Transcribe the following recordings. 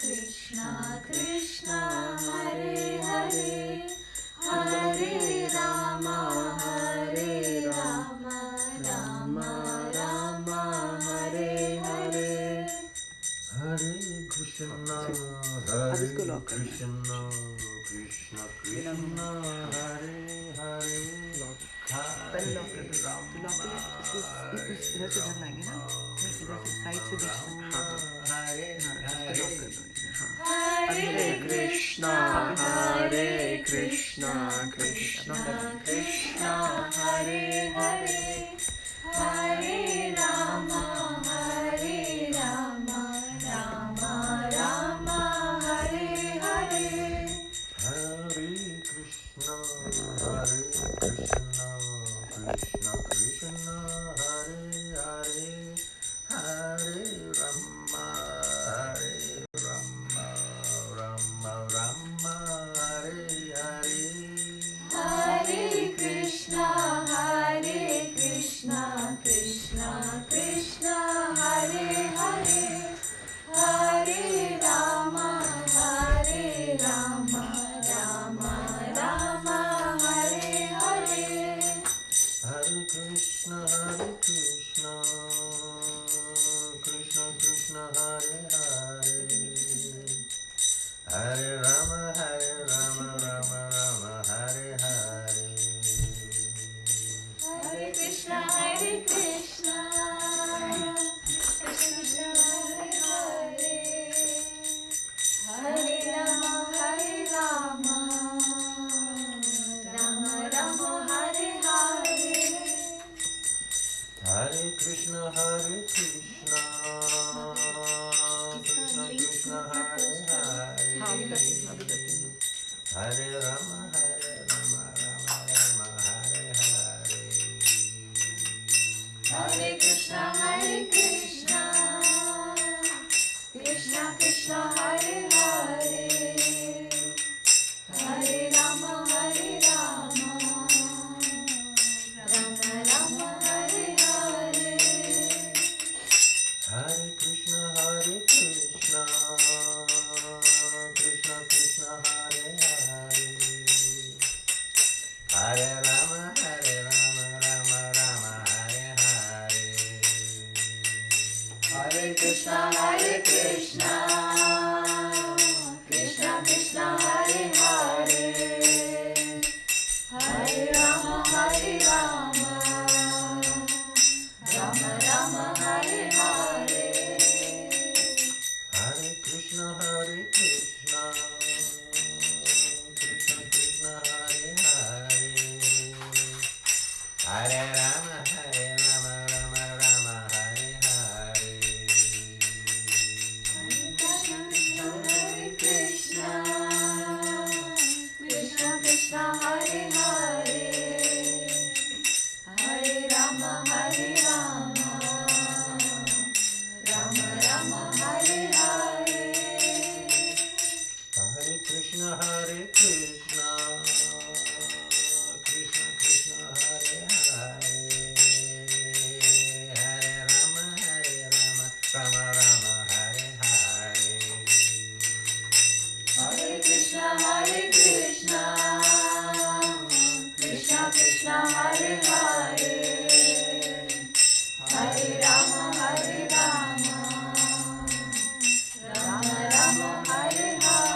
Krishna Krishna Hare Hare Hare Rama Rama Rama Hare Hare Hare Krishna Krishna Krishna Hare Hare पहले lock कर दो, तो lock के लिए इसको इधर से इधर लाएंगे ना, इधर से साइड से बीच में, हाँ हाँ, इसको लॉक कर दो इधर, हाँ। Hare Krishna Krishna Krishna Hare Hare Hare Rama Rama Rama Hare Hare Hare Krishna Krishna Krishna Hare Hare Hare Rama Rama Hare Hare Hare Krishna Krishna Krishna Hare Hare Hare Rama Rama Rama Hare Hare Hare Krishna Krishna Krishna Hare Hare Hare Rama Rama Hare Hare Hare Krishna Krishna Krishna Hare Hare Hare Rama Rama Rama Hare Hare Hare Krishna Krishna Krishna Hare Hare हाँ अभी करती हूँ, अभी करती हूँ। Hare Rama Rama Hare Hare Hare Krishna Krishna Krishna Hare Hare Hare Rama Rama Rama Hare Hare Hare Krishna Krishna Krishna Hare Hare Hare Rama Rama Hare Hare Hare Krishna Krishna Krishna Hare Hare Hare Rama Rama Rama Hare Hare Hare Krishna Krishna Krishna Hare Hare Hare Rama Rama Hare Hare Hare Krishna Krishna Hare Hare Hare Rama Rama Rama Hare Hare Hare Krishna Krishna Krishna Hare Hare Hare Rama Rama Hare Hare Hare Krishna Krishna Hare Hare Hare Rama Rama Rama Hare Hare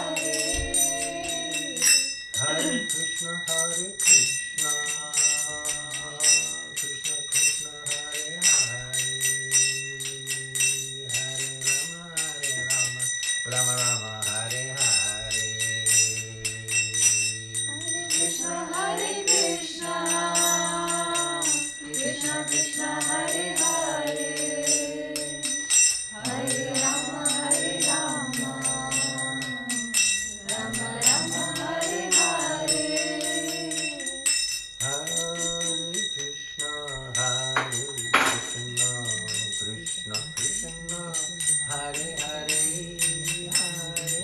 Hare Krishna Krishna Krishna Hare Hare Hare Rama Rama Hare Hare Hare Krishna Krishna Hare Hare Hare Rama Rama Rama Hare Hare Hare Krishna Krishna Krishna Hare Hare Hare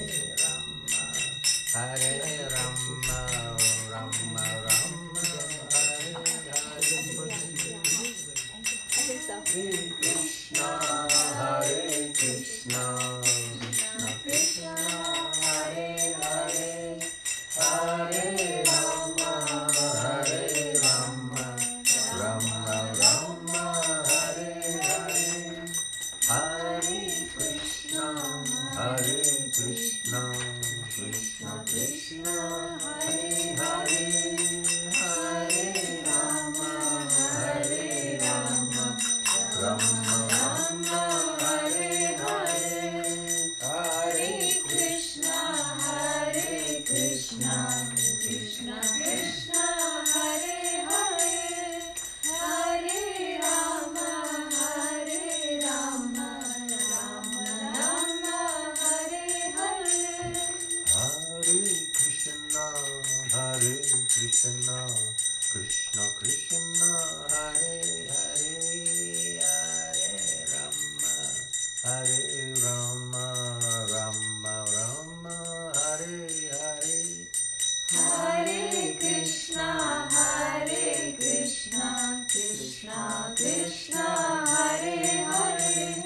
Hare Krishna, Krishna Krishna, Hare Hare, Hare Rama, Hare Rama, Rama Rama, Hare Hare, Hare Krishna, Hare Krishna, Krishna Krishna, Hare Hare, Hare Rama, Hare Rama, Rama Rama, Hare Hare. Hare Krishna, Hare Krishna, Krishna Krishna, Hare Hare, Hare Rama, Hare Rama, Rama Rama, Hare Hare. Hare Krishna, Hare Krishna, Krishna Krishna, Hare Hare,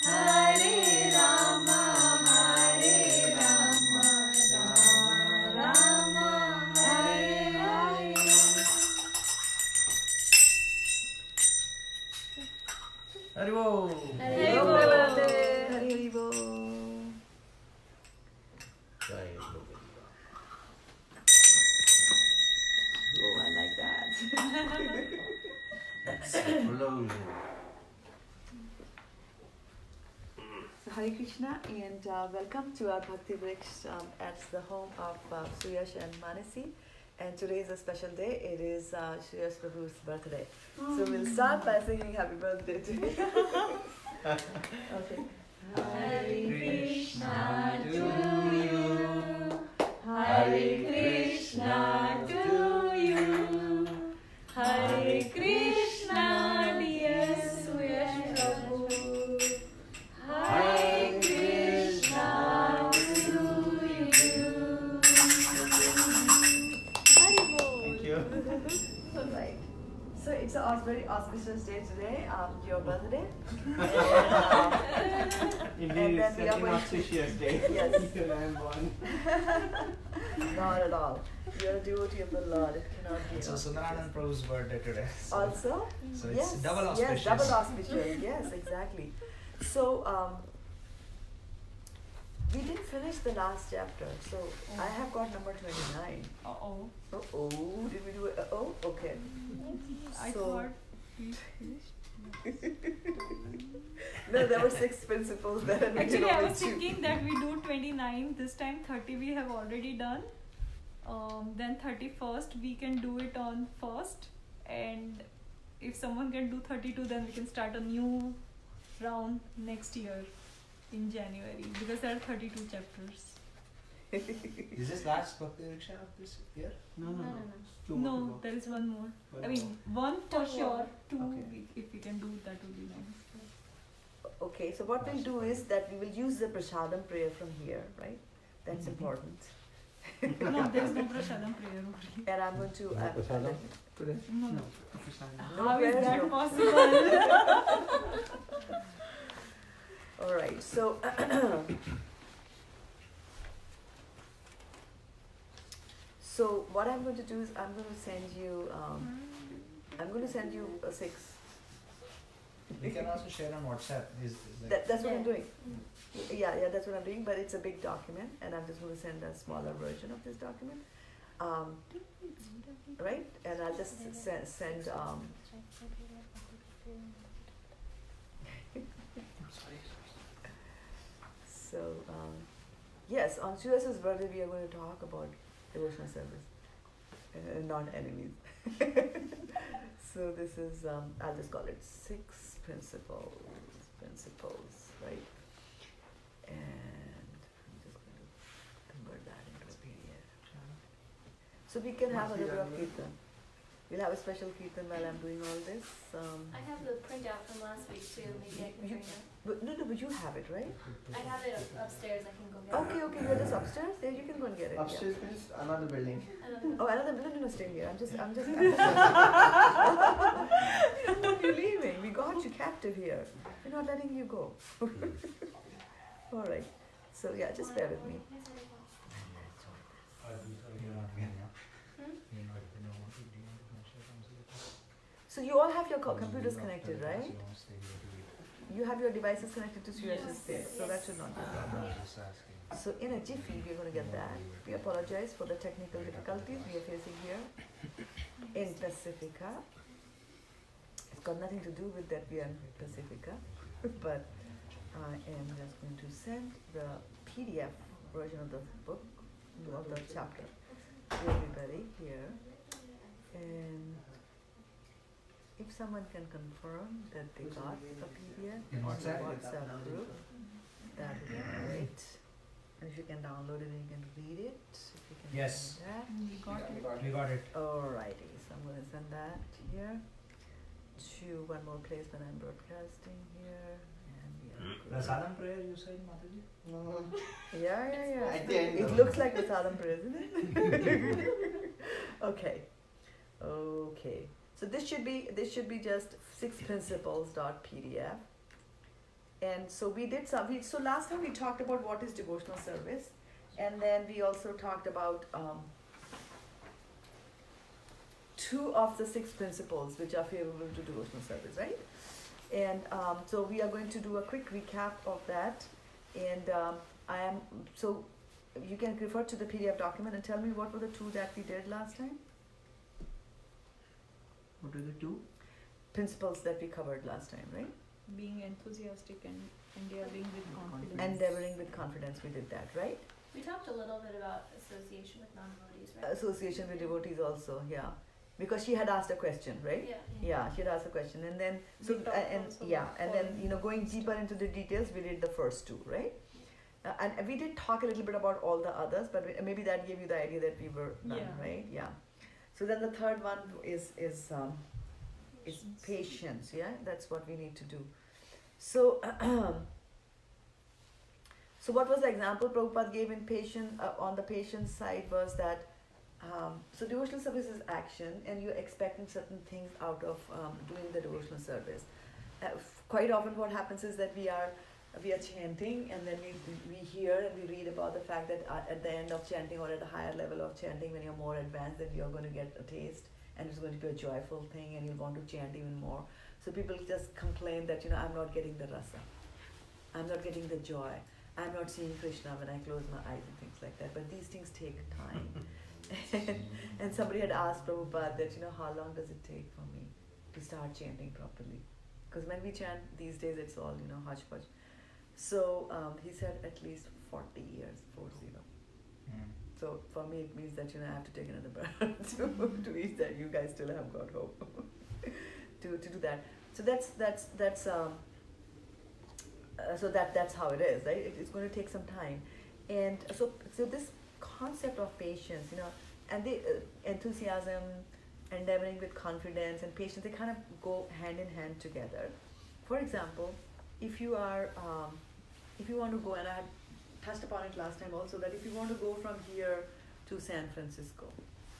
Hare Rama, Hare Rama, Rama Rama, Hare Hare. Haribo. Hare Om Bol. Namaste. Hari Hari Bol. Jai Govinda. Oh, I like that. Explosion. So Hare Krishna and welcome to our Bhakti Vrksa at the home of Suyash and Manasi. And today is a special day. It is Suyash Prabhu's birthday. So we'll start by singing happy birthday to him. Okay. Hare Krishna to you, Hare Krishna to you, Hare Krishna dear Suyash Prabhu, Hare Krishna to you. Thank you. Right. So it's a very auspicious day today, your birthday. Indeed, And then it's we such are an going to- auspicious day. Yes. When I am born. Not at all. You're a devotee of the Lord. It cannot be. So Sundaranand Prabhu's birthday today. So, Also? so it's Yes. double auspicious. Yes, double auspicious. Yes, exactly. So, we didn't finish the last chapter. So, I have got number 29. Uh-oh. Oh, did we do it? Oh, okay. I So- thought we finished. No, there were 6 principles there and we did Actually, I only was 2. thinking that we do 29. This time 30 we have already done. Then 31st we can do it on 1st. And if someone can do 32, then we can start a new round next year in January. Because there are 32 chapters. Is this last Bhakti Vrksa of this year? No. Two more to No, go. there is one more. One I mean, one for Two more. sure. 2, Okay. if we can do, that would be nice. Okay, so what we'll do is that we will use the prasadam prayer from here, right? That's important. No, there is no prasadam prayer over here. And I'm going to. prasadam? Today? No. No. No How is prayers, that no. possible? All right, so so what I'm going to do is I'm going to send you a 6. We can also share on WhatsApp. Is like, That's what I'm Yeah. doing. Yeah, that's what I'm doing. But it's a big document, and I'm just going to send a smaller version of this document. Right, and I'll just send. So, yes, on Suyas's birthday, we are going to talk about devotional service, not enemies. So this is, I'll just call it 6 principles, right? And I'm just going to convert that into a PDF. So we can have a little bit of kirtan. We'll have a special kirtan while I'm doing all this. I have the printout from last week too. Maybe I can bring it. But but you have it, right? I have it upstairs. I can go get it. Okay, you're just upstairs. Yeah, you can go and get it. yeah. Upstairs means another building. Oh, another no, stay here. I'm just. You're leaving. We got you captive here. We're not letting you go. All right. So yeah, just bear with me. So you all have your computers connected, right? You have your devices connected to Surya's Yes. there, so that should not be a problem. Just asking. So in a jiffy, we're going to get that. We apologize for the technical difficulties we are facing here in Pacifica. It's got nothing to do with that we are in Pacifica, but I am just going to send the PDF version of the book, of the chapter, to everybody here. And if someone can confirm that they got the PDF In on the WhatsApp? WhatsApp group, that would be great. And if you can download it and you can read it, if you can Yes. do that. We got it. We got it. Alrighty, so I'm gonna send that here to one more place when I'm broadcasting here. And we are good. Prasadam prayer you said, Mataji? No. Yeah. At the end It of- looks like the Sadam prayer, isn't it? Okay. So this should be just 6principles.pdf. And so we did so last time we talked about what is devotional service, and then we also talked about 2 of the 6 principles which are favorable to devotional service, right? And so we are going to do a quick recap of that, and so you can refer to the PDF document and tell me what were the 2 that we did last time? What are the 2? Principles that we covered last time, right? Being enthusiastic and endeavoring with confidence. Endeavoring with confidence, we did that, right? We talked a little bit about association with non-devotees, right? Association with devotees also, yeah. Because she had asked a question, right? Yeah, she had asked a question, and then so We talked and also yeah, about and then following going deeper into the details, we did the first 2, right? And we did talk a little bit about all the others, but maybe that gave you the idea that we were done, Yeah. right? Yeah. So then the third one is patience. Yeah, that's what we need to do. So so what was the example Prabhupada gave in patience on the patience side was that so devotional service is action, and you're expecting certain things out of doing the devotional service. Quite often what happens is that we are chanting, and then we hear and we read about the fact that at the end of chanting or at a higher level of chanting, when you're more advanced, then you're going to get a taste, and it's going to be a joyful thing, and you'll want to chant even more. So people just complain that, I'm not getting the rasa, I'm not getting the joy, I'm not seeing Krishna when I close my eyes and things like that. But these things take time. And somebody had asked Prabhupada that, how long does it take for me to start chanting properly? Because when we chant these days, it's all, hodgepodge. So he said at least 40 years, 40. So for me, it means that, I have to take another breath to reach that. You guys still have got hope to do that. So that's how it is, right? It's going to take some time. And so this concept of patience, and the enthusiasm, endeavoring with confidence, and patience, they kind of go hand in hand together. For example, if you want to go, and I had touched upon it last time also, that if you want to go from here to San Francisco,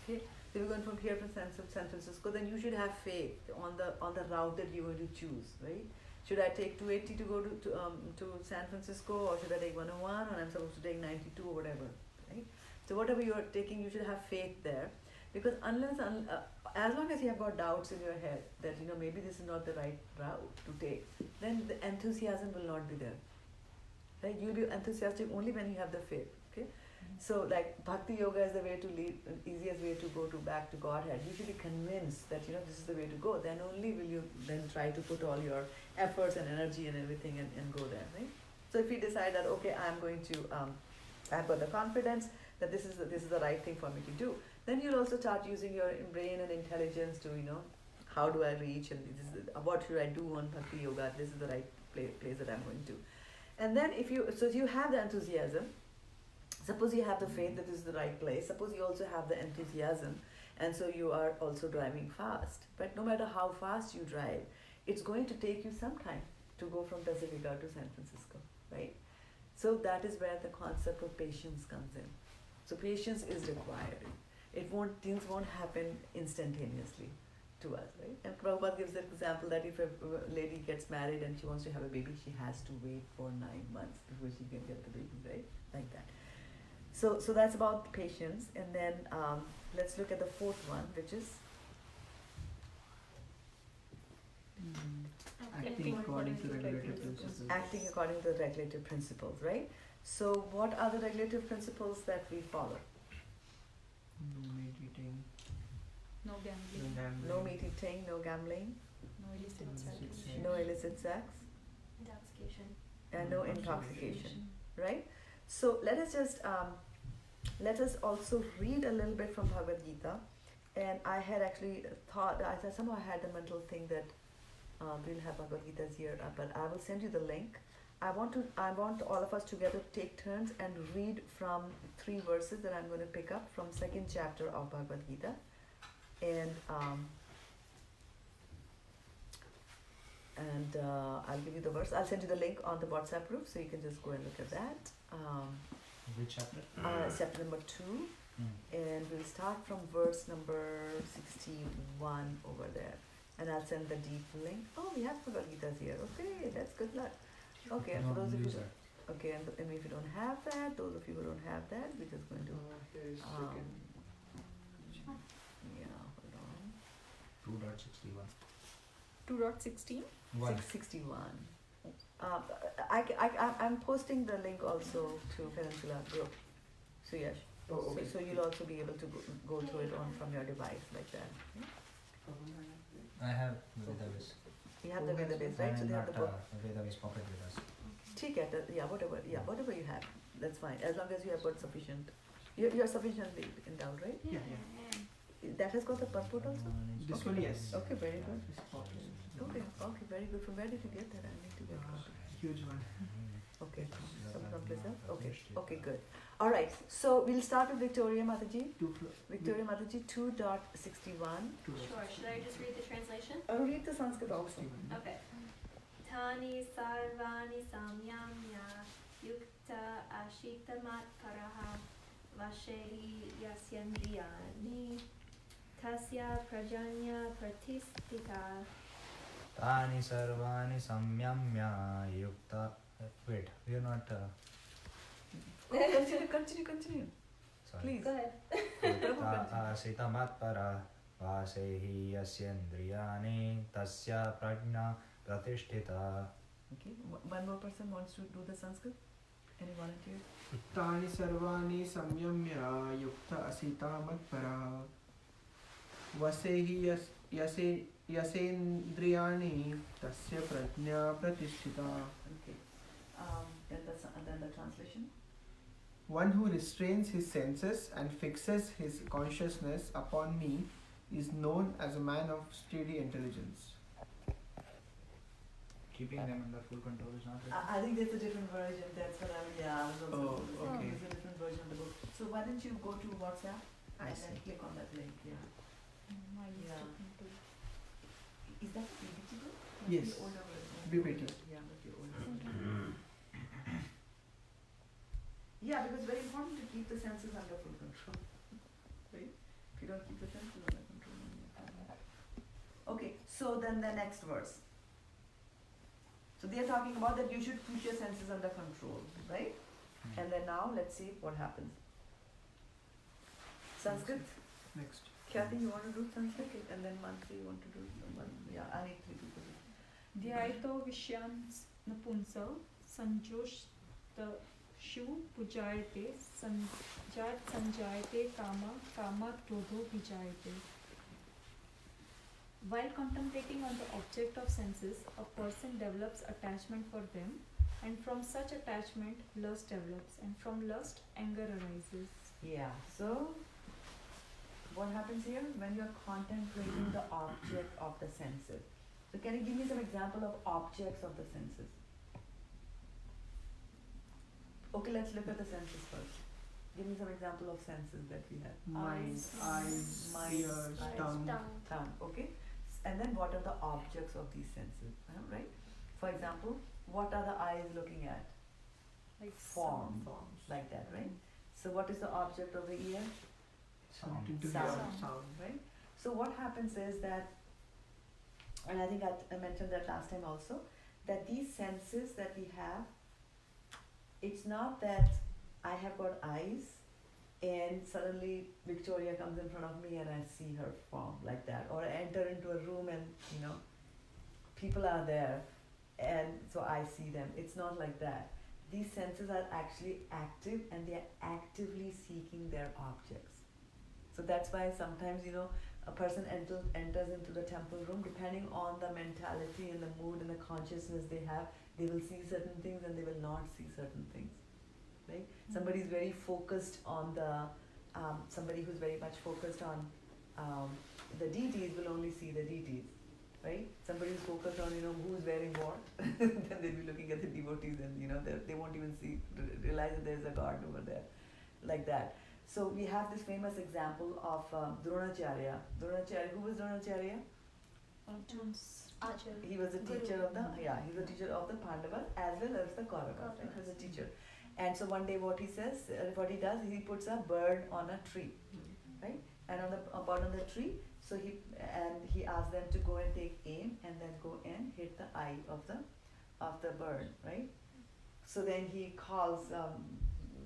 okay, so you're going from here to San Francisco, then you should have faith on the route that you're going to choose, right? Should I take 280 to go to San Francisco, or should I take 101, or I'm supposed to take 92 or whatever, right? So whatever you are taking, you should have faith there, because as long as you have got doubts in your head that maybe this is not the right route to take, then the enthusiasm will not be there, right? You'll be enthusiastic only when you have the faith. Okay, so like Bhakti Yoga is the way to lead, easiest way to go back to Godhead. You should be convinced that this is the way to go. Then only will you then try to put all your efforts and energy and everything and go there, right? So if you decide that okay, I'm going to I've got the confidence that this is the right thing for me to do, then you'll also start using your brain and intelligence to how do I reach, and what should I do on Bhakti Yoga? This is the right place that I'm going to. And then if you have the enthusiasm, suppose you have the faith that this is the right place, suppose you also have the enthusiasm, and so you are also driving fast. But no matter how fast you drive, it's going to take you some time to go from Pacifica to San Francisco, right? So that is where the concept of patience comes in. So patience is required. Things won't happen instantaneously to us, right? And Prabhupada gives the example that if a lady gets married and she wants to have a baby, she has to wait for 9 months before she can get the baby, right? Like that. So that's about patience. And then let's look at the fourth one, which is Acting according to regulative principles. Acting according to the regulative principles, right? So what are the regulative principles that we follow? No meat eating, No no gambling. gambling. No meat eating, no gambling, No illicit No sex. illicit sex. no illicit sex, Intoxication. and no intoxication, right? So let us also read a little bit from Bhagavad Gita. And I had actually thought, somehow I had the mental thing that we'll have Bhagavad Gita's here, but I will send you the link. I want all of us together to take turns and read from 3 verses that I'm going to pick up from 2nd chapter of Bhagavad Gita. And I'll give you the verse. I'll send you the link on the WhatsApp group, so you can just go and look at that. Which chapter? Chapter number 2. And we'll start from verse number 61 over there. And I'll send the deep link. Oh, we have Bhagavad Gita's here. Okay, that's good luck. Okay, and for those of you okay, and if you don't have that, those of you who don't have that, we're just going to Here is yeah, hold on. 2.61. 2.16. 661. I'm posting the link also to Peninsula group. So yes. Oh, okay. So you'll also be able to go through it on from your device like that. I have Vedavis. You have the database, right? So they have the book. Vedavis pocket with us. ठीक है, whatever you have, that's fine. As long as you have got sufficient, you're sufficiently endowed, right? Yeah. That has got the purport also. This Okay. one, yes. Okay, very good. This pocket. Okay, very good. From where did you get that? I need to get that. Huge one. Okay, someplace else. Okay, good. All right. So we'll start with Victoria Mataji. Victoria Mataji 2.61. Sure. Should I just read the translation? Read the Sanskrit also. Okay. Tani sarvani samyamya yukta ashitamat paraha vashehi yasyandriyani tasya prajanya pratistita. Tani sarvani samyamya yukta. Wait, we are not. Continue. Sorry. Please. Go ahead. Yukta asitamat para vasehi yasyendriyani tasya prajna pratishtita. Okay. One more person wants to do the Sanskrit. Any volunteer? Tani sarvani samyamya yukta asita matpara vasehi yasendriyani tasya prajna pratishtita. Okay. And then the translation. One who restrains his senses and fixes his consciousness upon me is known as a man of steady intelligence. Keeping them under full control is not right. I think there's a different version. That's what I was also. Oh, okay. There's a different version of the book. So why don't you go to WhatsApp and Yes. then click on that link? Yeah. Yeah. Is that the BBT book? Yes. The older version. BBT. Yeah, but the older version. Yeah, because it's very important to keep the senses under full control. Right? If you don't keep the senses under control, then you can't. Okay, so then the next verse. So they are talking about that you should keep your senses under control, right? And then now let's see what happens. Sanskrit. Next. Khyati, you want to do Sanskrit? And then Mansi, you want to do one? Yeah, I need 3 people. Dhyaito Vishyan Napunsa Sanjosh the Shu Pujayate Sanjat Sanjayate Kama Kamat Krodho Vijayate. While contemplating on the object of senses, a person develops attachment for them, and from such attachment, lust develops, and from lust, anger arises. Yeah, so what happens here when you're contemplating the object of the senses? So can you give me some example of objects of the senses? Okay, let's look at the senses first. Give me some example of senses that we have. Mind, eyes, Mind, ears, eyes, tongue. Tongue, okay. And then what are the objects of these senses? Right? For example, what are the eyes looking at? Like Form. Like that, right? So what is the object of the ear? Something to Sound. hear. Sound. Right? So what happens is that, and I think I mentioned that last time also, that these senses that we have, it's not that I have got eyes and suddenly Victoria comes in front of me and I see her form like that, or I enter into a room and people are there and so I see them. It's not like that. These senses are actually active and they are actively seeking their objects. So that's why sometimes, a person enters into the temple room, depending on the mentality and the mood and the consciousness they have, they will see certain things and they will not see certain things. Right? Somebody is very focused on somebody who's very much focused on the deities will only see the deities. Right? Somebody who's focused on, who's wearing what, then they'll be looking at the devotees and, they won't even realize that there's a god over there. Like that. So we have this famous example of Dronacharya. Who was Dronacharya? Arjun. He was a teacher of the Pandavas as well as the Kauravas. He was a teacher. And so one day what he does, he puts a bird on a tree, right? And on the bird on the tree, so he asks them to go and take aim and then go and hit the eye of the bird, right? So then he calls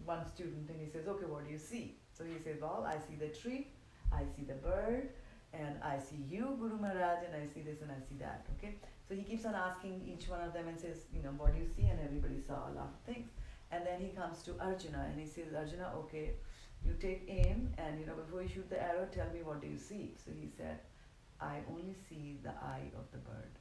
one student and he says, okay, what do you see? So he says, well, I see the tree, I see the bird, and I see you, Guru Maharaj, and I see this and I see that, okay? So he keeps on asking each one of them and says, what do you see? And everybody saw a lot of things. And then he comes to Arjuna and he says, Arjuna, okay, you take aim and, before you shoot the arrow, tell me what do you see? So he said, I only see the eye of the bird.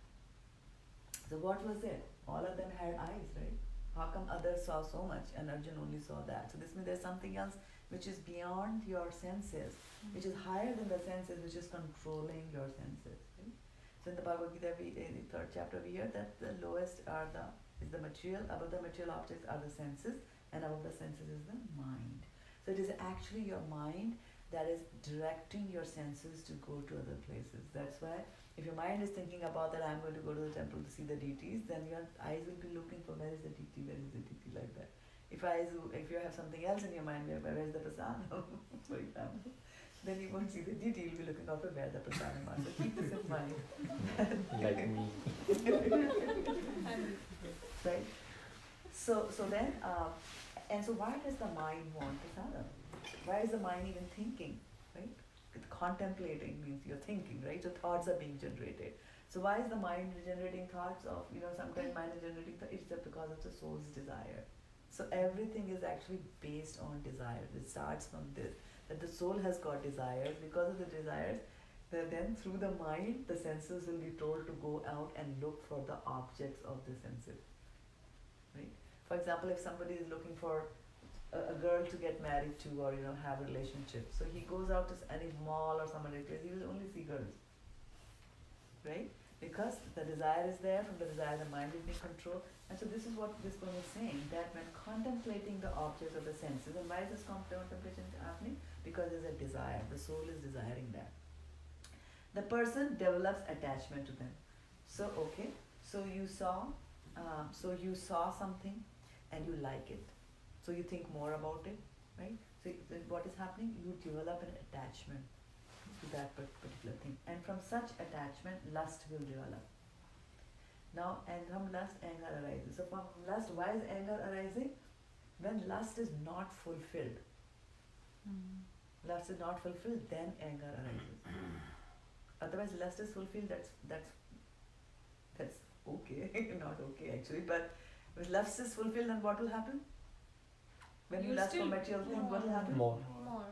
So what was it? All of them had eyes, right? How come others saw so much and Arjun only saw that? So this means there's something else which is beyond your senses, which is higher than the senses, which is controlling your senses. Right? So in the Bhagavad Gita, in the 3rd chapter, we hear that the lowest is the material, above the material objects are the senses, and above the senses is the mind. So it is actually your mind that is directing your senses to go to other places. That's why if your mind is thinking about that I'm going to go to the temple to see the deities, then your eyes will be looking for where is the deity, like that. If you have something else in your mind, where is the prasadam, for example, then you won't see the deity, you'll be looking out for where the prasadam are. So keep this in mind. Like me. Right? So then, and so why does the mind want prasadam? Why is the mind even thinking, right? Contemplating means you're thinking, right? So thoughts are being generated. So why is the mind generating thoughts of, sometimes mind is generating thoughts? It's just because of the soul's desire. So everything is actually based on desire. It starts from this, that the soul has got desires. Because of the desires, then through the mind, the senses will be told to go out and look for the objects of the senses. Right? For example, if somebody is looking for a girl to get married to or have a relationship, so he goes out to any mall or some other place, he will only see girls, right? Because the desire is there. From the desire the mind is being controlled. And so this is what this one is saying, that when contemplating the objects of the senses, and why is this contemplation happening? Because there's a desire, the soul is desiring that. The person develops attachment to them. So okay, so you saw something and you like it. So you think more about it, right? So what is happening? You develop an attachment to that particular thing. And from such attachment, lust will develop. Now, and from lust, anger arises. So from lust, why is anger arising? When lust is not fulfilled. Lust is not fulfilled, then anger arises. Otherwise, lust is fulfilled, that's okay. Not okay actually, but when lust is fulfilled, then what will happen? When you lust for material things, what will happen? More.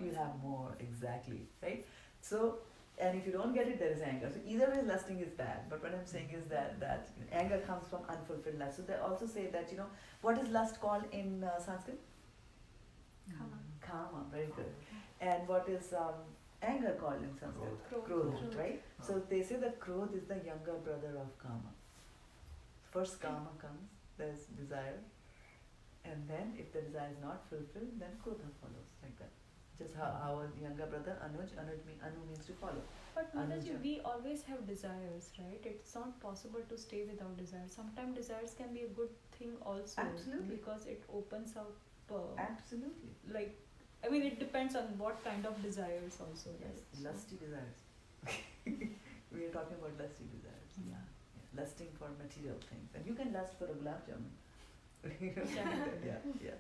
You'll have more, exactly, right? So, and if you don't get it, there is anger. So either way, lusting is bad. But what I'm saying is that anger comes from unfulfilled lust. So they also say that, what is lust called in Sanskrit? Kama, very good. And what is anger called in Sanskrit? Krodha, right? So they say that Krodha is the younger brother of Kama. First Kama comes, there's desire. And then if the desire is not fulfilled, then Krodha follows, like that. Just how our younger brother Anu means to follow. But Mataji, we always have desires, right? It's not possible to stay without desires. Sometimes desires can be a good thing also. Absolutely. Because it opens up. Absolutely. It depends on what kind of desires also. Yes, right? lusty desires. We are talking about lusty desires. Yeah. Lusting for material things. And you can lust for a gulab jamun. Yeah.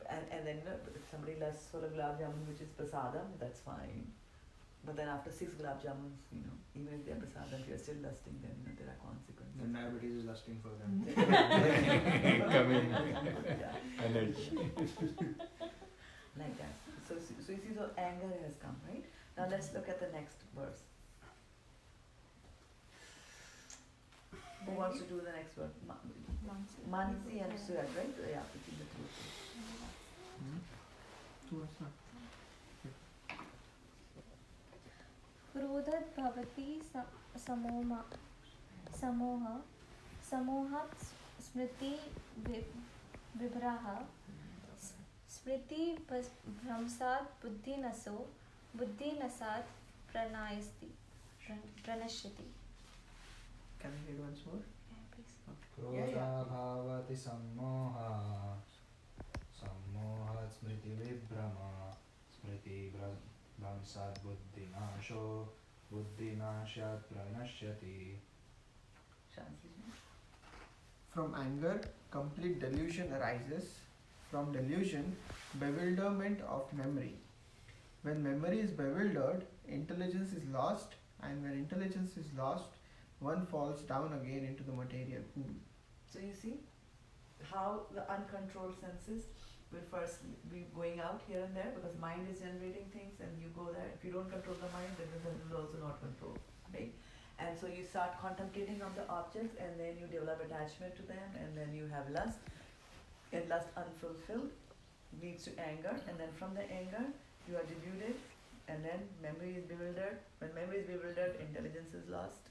And then if somebody lusts for a gulab jamun which is prasadam, that's fine. But then after 6 gulab jamuns, even if they are prasadam, if you are still lusting, then there are consequences. Then diabetes is lusting for them. Coming Yeah. energy. Like that. So you see, so anger has come, right? Now let's look at the next verse. Who wants to do the next verse? Mansi and Surat, right? So, yeah, between the two. क्रोधत् भवति समोहात् स्मृति विभ्रः स्मृति भ्रंशात् बुद्धिनशात् प्रणश्यति. Can we read once more? क्रोधा भावति सम्मोहा सम्मोहात् स्मृतिविभ्रमा स्मृतिभ्रंशात् बुद्धिनाशो बुद्धिनाशात् प्रणश्यति. From anger, complete delusion arises. From delusion, bewilderment of memory. When memory is bewildered, intelligence is lost, and when intelligence is lost, one falls down again into the material pool. So you see how the uncontrolled senses will first be going out here and there, because mind is generating things and you go there. If you don't control the mind, then the senses will also not control, right? And so you start contemplating on the objects, and then you develop attachment to them, and then you have lust, and lust unfulfilled leads to anger, and then from the anger you are deluded, and then memory is bewildered. When memory is bewildered, intelligence is lost,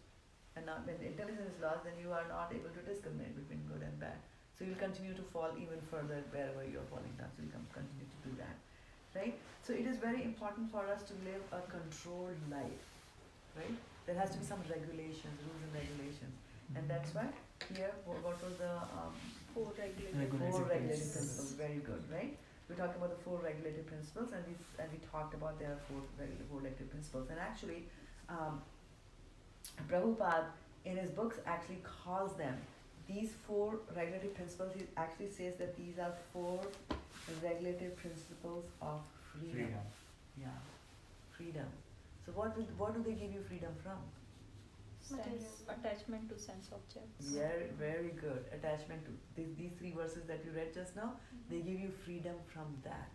and now when intelligence is lost, then you are not able to discriminate between good and bad. So you'll continue to fall even further wherever you're falling down. So you can continue to do that, right? So it is very important for us to live a controlled life, right? There has to be some regulations, rules and regulations, and that's why here what was the Four regulative four regulative principles. Very good, right? We talked about the four regulative principles, and we talked about there are four regulative principles. And actually, Prabhupada in his books actually calls them these four regulative principles. He actually says that these are four regulative principles of freedom. Yeah, freedom. So what do they give you freedom from? Attachment to sense objects. Very, very good. Attachment to these three verses that you read just now, they give you freedom from that.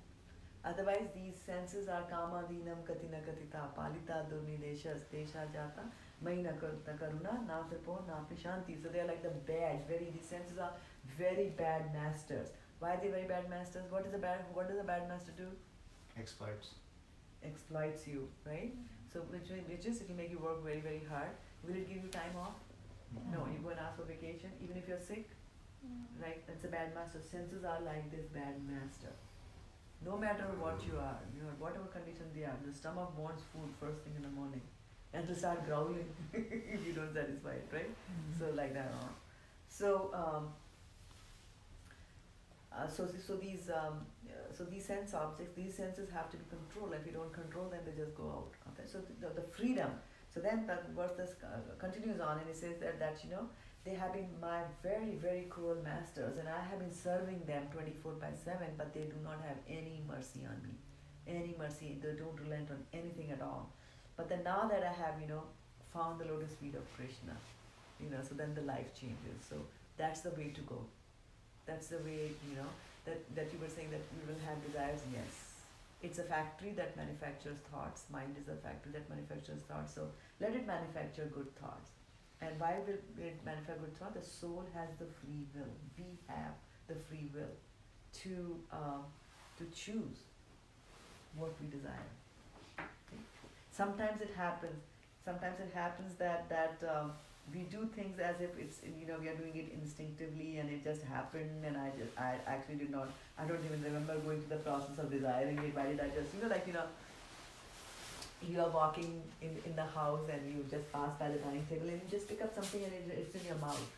Otherwise, these senses are kama dinam katina katita palita durnideshas desha jata maina karuna na tripo na shanti. So they are like the bad. These senses are very bad masters. Why are they very bad masters? What does a bad master do? Exploits. Exploits you, right? So which is it will make you work very, very hard. Will it give you time off? No, you go and ask for vacation, even if you're sick, right? That's a bad master. Senses are like this bad master. No matter what you are, whatever condition they are, the stomach wants food first thing in the morning, and to start growling if you don't satisfy it, right? So like that. So these sense objects, these senses have to be controlled. If you don't control them, they just go out. Okay. So the freedom. So then the verse continues on, and it says that they have been my very, very cruel masters, and I have been serving them 24/7, but they do not have any mercy on me. Any mercy. They don't relent on anything at all. But then now that I have, found the lotus feet of Krishna, so then the life changes. So that's the way to go. That's the way, that you were saying that we will have desires. Yes. It's a factory that manufactures thoughts. Mind is a factory that manufactures thoughts. So let it manufacture good thoughts. And why will it manufacture good thoughts? The soul has the free will. We have the free will to choose what we desire. Okay? Sometimes it happens that we do things as if it's, we are doing it instinctively, and it just happened, and I actually did not, I don't even remember going through the process of desiring it. Why did I just, you are walking in the house and you just pass by the dining table and you just pick up something and it's in your mouth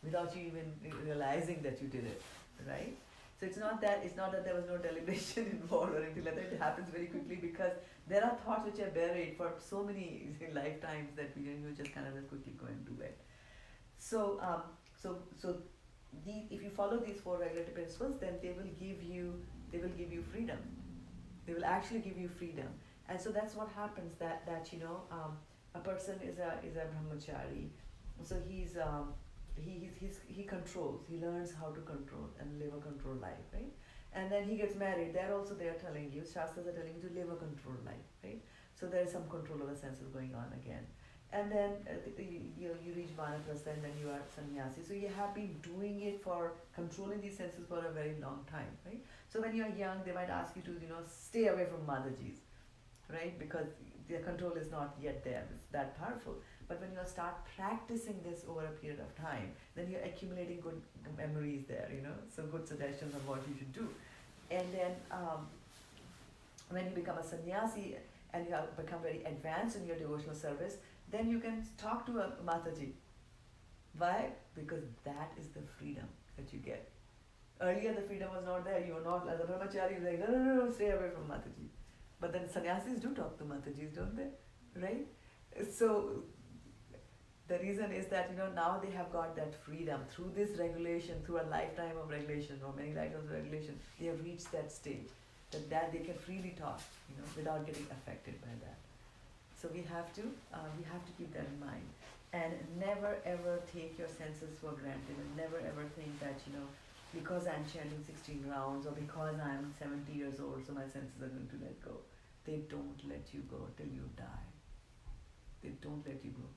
without you even realizing that you did it, right? So it's not that there was no deliberation involved or anything like that. It happens very quickly because there are thoughts which are buried for so many lifetimes that you just kind of just quickly go and do it. So if you follow these four regulative principles, then they will give you freedom. They will actually give you freedom. And so that's what happens, that a person is a brahmachari, so he controls, he learns how to control and live a controlled life, right? And then he gets married, they are telling you, Shastras are telling you to live a controlled life, right? So there is some control of the senses going on again. And then you reach Vanaprastha and then you are sannyasi. So you have been doing it for controlling these senses for a very long time, right? So when you are young, they might ask you to, stay away from Mataji's, right? Because the control is not yet there, it's that powerful. But when you start practicing this over a period of time, then you're accumulating good memories there, so good suggestions on what you should do. And then when you become a sannyasi and you have become very advanced in your devotional service, then you can talk to a Mataji. Why? Because that is the freedom that you get. Earlier the freedom was not there. You were not, as a brahmachari, you were like, no, stay away from Mataji. But then sannyasis do talk to Matajis, don't they? Right? So the reason is that now they have got that freedom through this regulation, through a lifetime of regulation or many lifetimes of regulation. They have reached that stage that they can freely talk, without getting affected by that. So we have to keep that in mind, and never ever take your senses for granted, and never ever think that because I'm chanting 16 rounds or because I'm 70 years old, so my senses are going to let go. They don't let you go till you die. They don't let you go.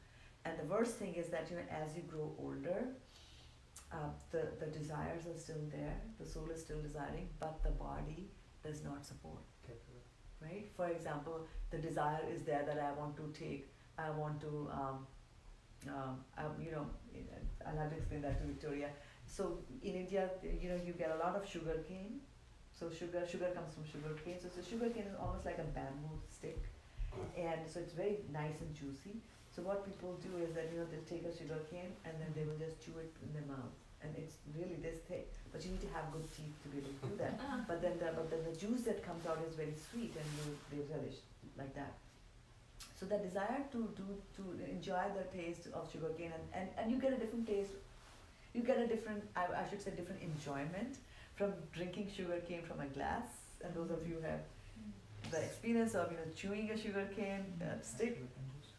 And the worst thing is that as you grow older, the desires are still there, the soul is still desiring, but the body does not support. Right? For example, the desire is there that I want to I'll have to explain that to Victoria. So in India, you get a lot of sugar cane. So sugar comes from sugar cane. So sugar cane is almost like a bamboo stick, and so it's very nice and juicy. So what people do is that they'll take a sugar cane and then they will just chew it in their mouth, and it's really this thick. But you need to have good teeth to be able to do that. But then the juice that comes out is very sweet, and they relish like that. So the desire to enjoy the taste of sugar cane, and you get a different taste. You get a different, I should say, different enjoyment from drinking sugar cane from a glass. And those of you who have the experience of chewing a sugar cane stick,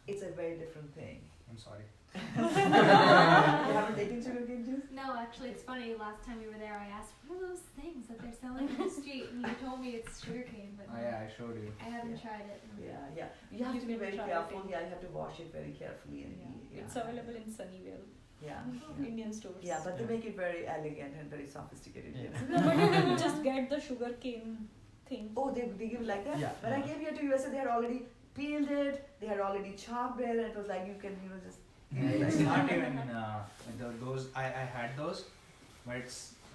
it's a very different thing. I'm sorry. You haven't taken sugar cane juice? No, actually, it's funny. Last time we were there, I asked, what are those things that they're selling on the street? And you told me it's sugarcane, but Oh yeah, I showed you. I haven't tried it. Yeah. You have You to be can very try careful. it. Yeah, you have to wash it very carefully. And It's available in Sunnyvale, Yeah. Indian stores. Yeah, but they make it very elegant and very sophisticated. Yeah. No, but you can just get the sugar cane thing. Oh, they give it like that? Yeah. When I came here to USA, they had already peeled it, they had already chopped it, and it was like you can, just... It's not even those. I had those, but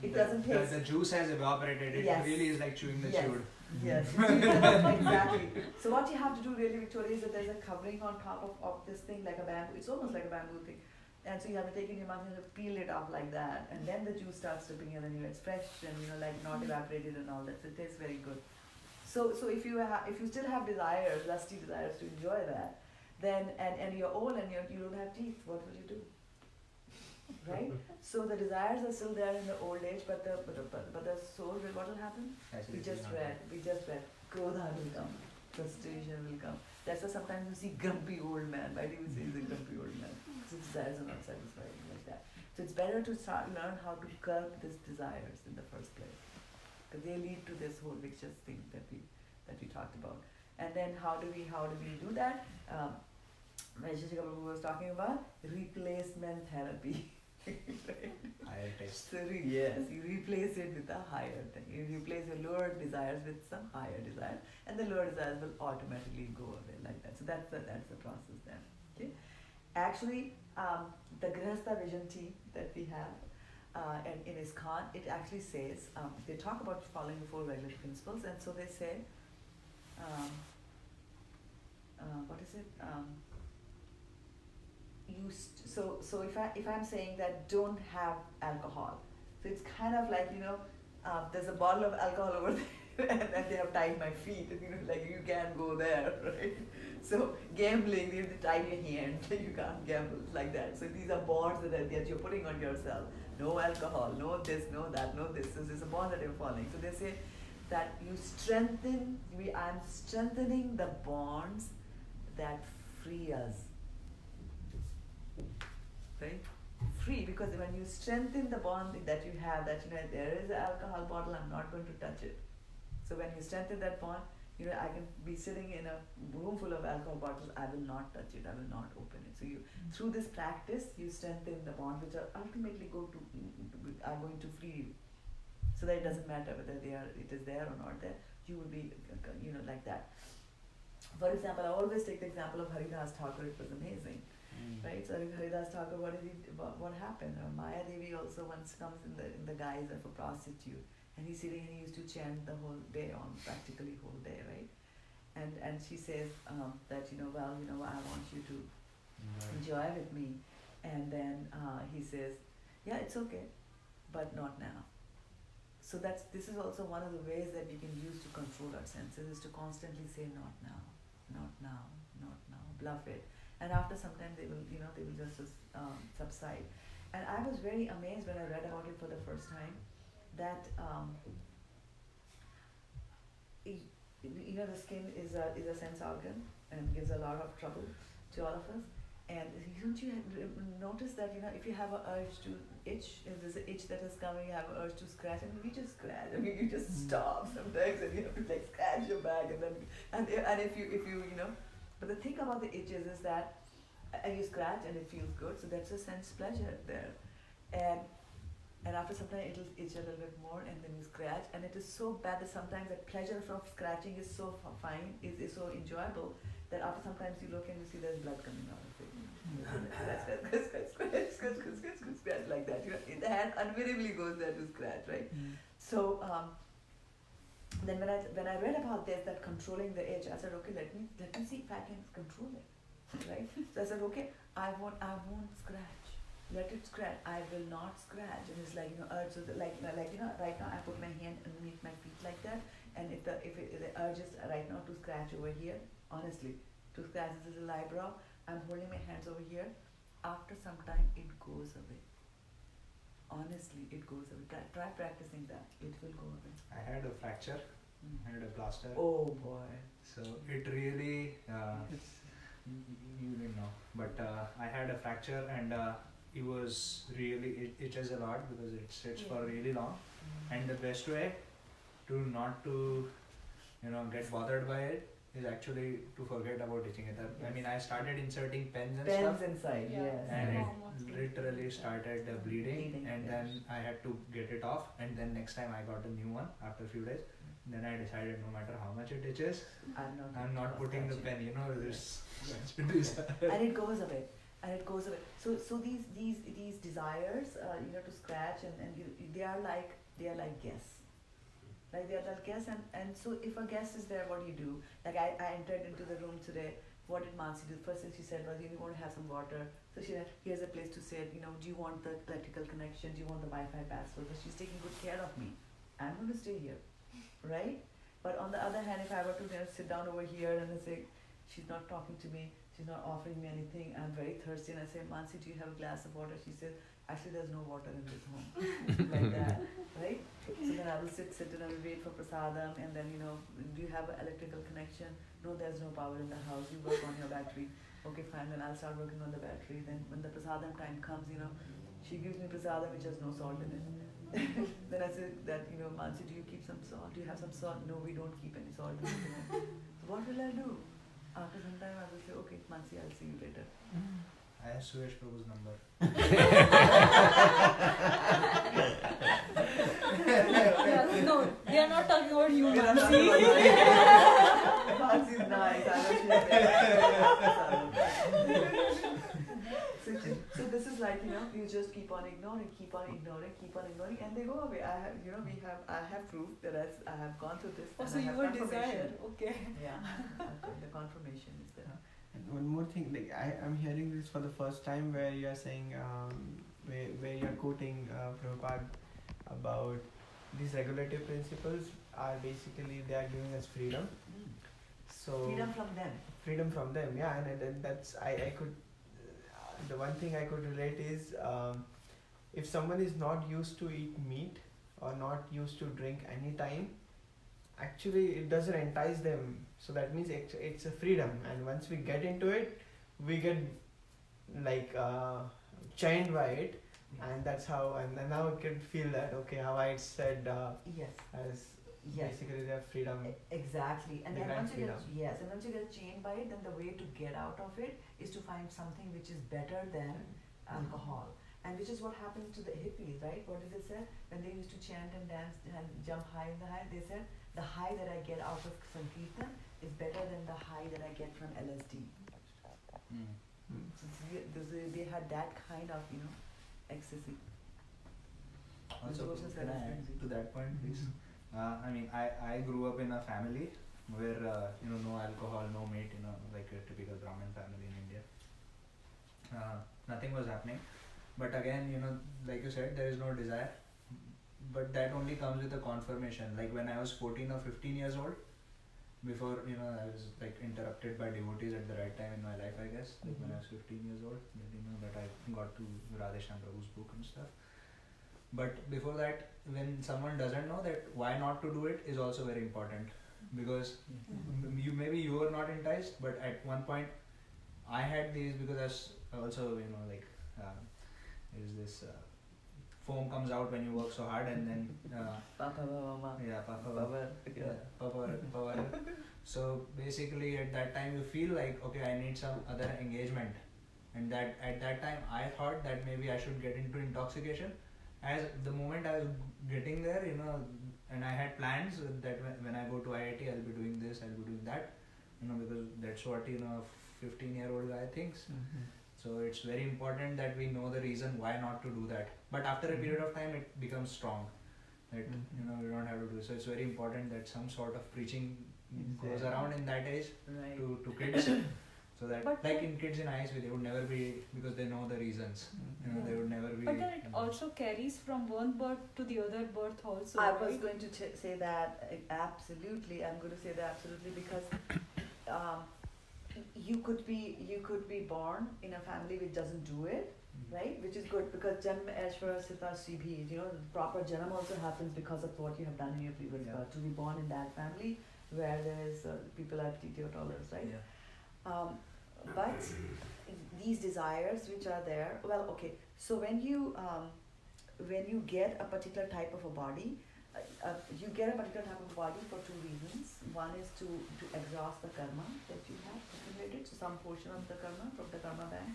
It doesn't taste. The juice has evaporated. It Yes. really is like chewing the Yes. chewed. Yes, exactly. So what you have to do really, Victoria, is that there's a covering on top of this thing, like a bamboo. It's almost like a bamboo thing. And so you have to take it in your mouth and peel it off like that, and then the juice starts dripping in, and it's fresh and like not evaporated and all that. So it tastes very good. So if you still have desires, lusty desires to enjoy that, then and you're old and you don't have teeth, what will you do? Right? So the desires are still there in the old age, but the soul, what will happen? We just read, Krodha will come, frustration will come. That's why sometimes you see grumpy old man. Why do you say he's a grumpy old man? Because his desires are not satisfied like that. So it's better to learn how to curb these desires in the first place, because they lead to this whole vicious thing that we talked about. And then how do we do that? Vaisheshika Prabhu was talking about replacement therapy. Right? Higher taste. So yes, you replace it with a higher thing. You replace your lower desires with some higher desires, and the lower desires will automatically go away like that. So that's the process then. Okay. Actually, the Grihastha Vision team that we have in ISKCON, it actually says they talk about following the 4 regulatory principles, and so they say, what is it? So if I'm saying that don't have alcohol, so it's kind of like there's a bottle of alcohol over there and they have tied my feet, and like you can't go there, right? So gambling, they have to tie your hands, you can't gamble like that. So these are bonds that you're putting on yourself. No alcohol, no this, no that, no this. So there's a bond that you're following. So they say that you strengthen, I'm strengthening the bonds that free us. Right? Free, because when you strengthen the bond that you have, that there is an alcohol bottle, I'm not going to touch it. So when you strengthen that bond, I can be sitting in a room full of alcohol bottles, I will not touch it, I will not open it. So through this practice, you strengthen the bond which are ultimately are going to free you. So that it doesn't matter whether it is there or not there, you will be, like that. For example, I always take the example of Haridas Thakur, it was amazing. Right? So Haridas Thakur, what happened? Maya Devi also once comes in the guise of a prostitute. And he's sitting and he used to chant the whole day on, practically whole day, right? And she says that, I want you to enjoy with me. And then he says, yeah, it's okay, but not now. So this is also one of the ways that we can use to control our senses, is to constantly say, not now, not now, not now, bluff it. And after some time they will just subside. And I was very amazed when I read about it for the first time, that the skin is a sense organ and gives a lot of trouble to all of us. And don't you notice that if you have an urge to itch, if there's an itch that is coming, you have an urge to scratch, and we just scratch. You just stop sometimes, and you have to scratch your back, and if you but the thing about the itches is that you scratch and it feels good, so that's a sense pleasure there, and after some time it'll itch a little bit more, and then you scratch, and it is so bad that sometimes the pleasure from scratching is so fine, is so enjoyable, that after sometimes you look and you see there's blood coming out of it. Scratch like that. The hand unwittingly goes there to scratch, right? So then when I read about this, that controlling the itch, I said, okay, let me see if I can control it, right? So I said, okay, I won't scratch. Let it scratch. I will not scratch. And it's like urge. So right now I put my hand underneath my feet like that, and if the urge is right now to scratch over here, honestly, to scratch this little eyebrow, I'm holding my hands over here. After some time, it goes away. Honestly, it goes away. Try practicing that. It will go away. I had a fracture. I had a plaster. Oh boy. So it really, you didn't know, but I had a fracture, and it was really, it itches a lot because it sits for really long. And the best way to not to, get bothered by it is actually to forget about itching it. I mean, I started inserting pens and stuff. Pens inside, yes. And it literally started bleeding, and then I had to get it off, and then next time I got a new one after a few days. Then I decided, no matter how much it itches, I'm not putting the pen, this. And it goes away. So these desires, to scratch and they are like guests. Like they are like guests, and so if a guest is there, what do you do? Like I entered into the room today. What did Mansi do? First thing she said was, you want to have some water. So she said, here's a place to sit. Do you want the electrical connection? Do you want the Wi-Fi password? So she's taking good care of me. I'm going to stay here, right? But on the other hand, if I were to sit down over here and I say, she's not talking to me, she's not offering me anything, I'm very thirsty, and I say, Mansi, do you have a glass of water? She says, actually there's no water in this home. Like that, right? So then I will sit and I will wait for prasadam, and then do you have an electrical connection? No, there's no power in the house. You work on your battery. Okay, fine, then I'll start working on the battery. Then when the prasadam time comes, she gives me prasadam which has no salt in it. Then I say that, Mansi, do you keep some salt? Do you have some salt? No, we don't keep any salt in it. So what will I do? After some time I will say, okay, Mansi, I'll see you later. I have Suresh Prabhu's number. No, they are not talking about you, Mansi. Mansi is nice. I know she has so this is like, you just keep on ignoring, and they go away. I have proof that I have gone through this. Oh, so you were desired. Okay. Yeah, the confirmation is there. And one more thing, like I'm hearing this for the first time, where you are saying, where you are quoting Prabhupada about these regulative principles are basically they are giving us freedom. So freedom from them, yeah, and that's I could. The one thing I could relate is if someone is not used to eat meat or not used to drink any time, actually it doesn't entice them. So that means it's a freedom, and once we get into it, we get like chained by it, and that's how. And then now I can feel that okay, how I said Yes. as Yes. basically their freedom. Exactly, and then Divine once you get freedom. yes, and once you get chained by it, then the way to get out of it is to find something which is better than alcohol, and which is what happened to the hippies, right? What did they say when they used to chant and dance and jump high in the high? They said the high that I get out of Sankirtan is better than the high that I get from LSD. So they had that kind of ecstasy. Also, Devotional can I service add music. to that point, please? I mean, I grew up in a family where no alcohol, no meat, like a typical Brahmin family in India. Nothing was happening, but again, like you said, there is no desire. But that only comes with a confirmation. Like when I was 14 or 15 years old, before I was like interrupted by devotees at the right time in my life, I guess. Like when I was 15 years old, that I got to Radheshyam Prabhu's book and stuff. But before that, when someone doesn't know that why not to do it is also very important, because maybe you were not enticed, but at one point I had these, because I was also there's this foam comes out when you work so hard, and then Papa, mama. yeah, papa, Power. power. So basically at that time you feel like okay, I need some other engagement, and that at that time I thought that maybe I should get into intoxication. As the moment I was getting there, and I had plans that when I go to IIT I'll be doing this, I'll be doing that, because that's what 15-year-old guy thinks. So it's very important that we know the reason why not to do that. But after a period of time, it becomes strong. That we don't have to do. So it's very important that some sort of preaching goes around in that age Right. to kids, so that But like then- in kids in ISV, they would never be, because they know the reasons. They would never be. But then it also carries from one birth to the other birth also. I was right? going to say that absolutely. I'm going to say that absolutely because you could be born in a family which doesn't do it, right? Which is good because Janma Aishwara Sita Sibhi, the proper Janam also happens because of what you have done in your previous birth. To be born in that family where there is people are teetotalers, right? Yeah. But these desires which are there, well, okay. So when you get a particular type of a body, you get a particular type of body for two reasons. One is to exhaust the karma that you have accumulated, so some portion of the karma from the karma bank,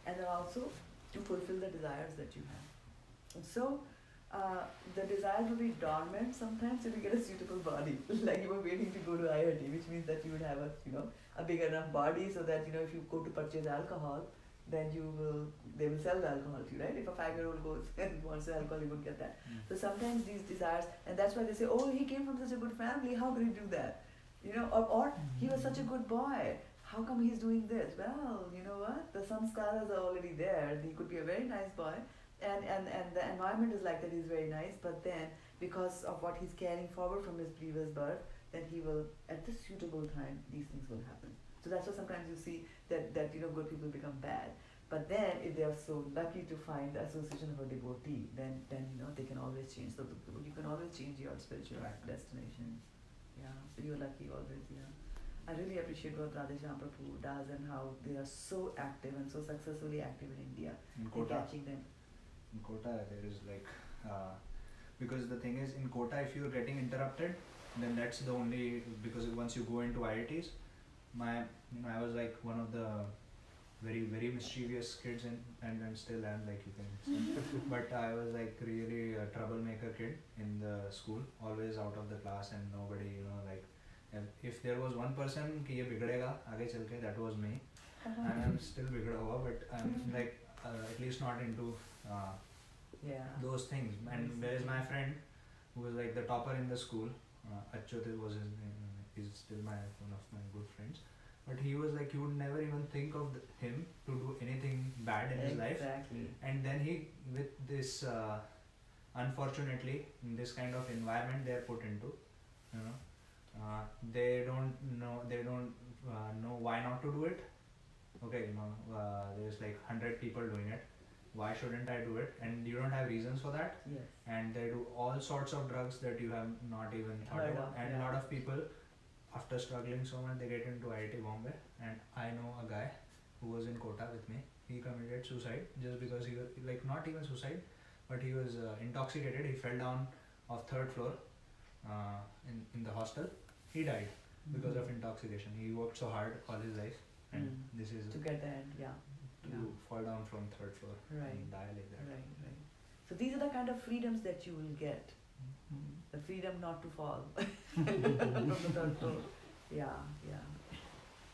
and then also to fulfill the desires that you have. And so the desires will be dormant sometimes if you get a suitable body, like you were waiting to go to IIT, which means that you would have a big enough body so that if you go to purchase alcohol, then they will sell the alcohol to you, right? If a 5-year-old goes and wants the alcohol, you would get that. So sometimes these desires, and that's why they say, oh, he came from such a good family, how could he do that? Or he was such a good boy, how come he's doing this? Well, you know what? The samskaras are already there. He could be a very nice boy, and the environment is like that, he's very nice, but then because of what he's carrying forward from his previous birth, then he will, at the suitable time, these things will happen. So that's why sometimes you see that good people become bad. But then if they are so lucky to find the association of a devotee, then they can always change. So you can always change your spiritual destination. Yeah, so you're lucky always. Yeah, I really appreciate what Radheshyam Prabhu does and how they are so active and so successfully active in India. In In Kota, catching them. there is like because the thing is in Kota, if you're getting interrupted, then that's the only, because once you go into IITs, I was like one of the very, very mischievous kids and still am, like you can see. But I was like really a troublemaker kid in the school, always out of the class, and nobody, like, if there was one person ki ye bigdega aage chalke, that was me. And I'm still bigda hua, but I'm like at least not into those things. And there is my friend who was like the topper in the school. Achyut was his name. He's still one of my good friends. But he was like, you would never even think of him to do anything bad in his life. Exactly. And then he, with this, unfortunately, in this kind of environment they are put into, they don't know why not to do it. Okay, there's like 100 people doing it. why shouldn't I do it? And you don't have reasons for that. Yes. And they do all sorts of drugs that you have not even thought Heard about. of, And yeah. a lot of people, after struggling so much, they get into IIT Bombay. And I know a guy who was in Kota with me. He committed suicide just because he was, like, not even suicide, but he was intoxicated. He fell down of 3rd floor in the hostel. He died because of intoxication. He worked so hard all his life, and this is to get the end, yeah. to fall down from 3rd floor Right. and die like that. Right, right. So these are the kind of freedoms that you will get. The freedom not to fall from the 3rd floor. Yeah, yeah.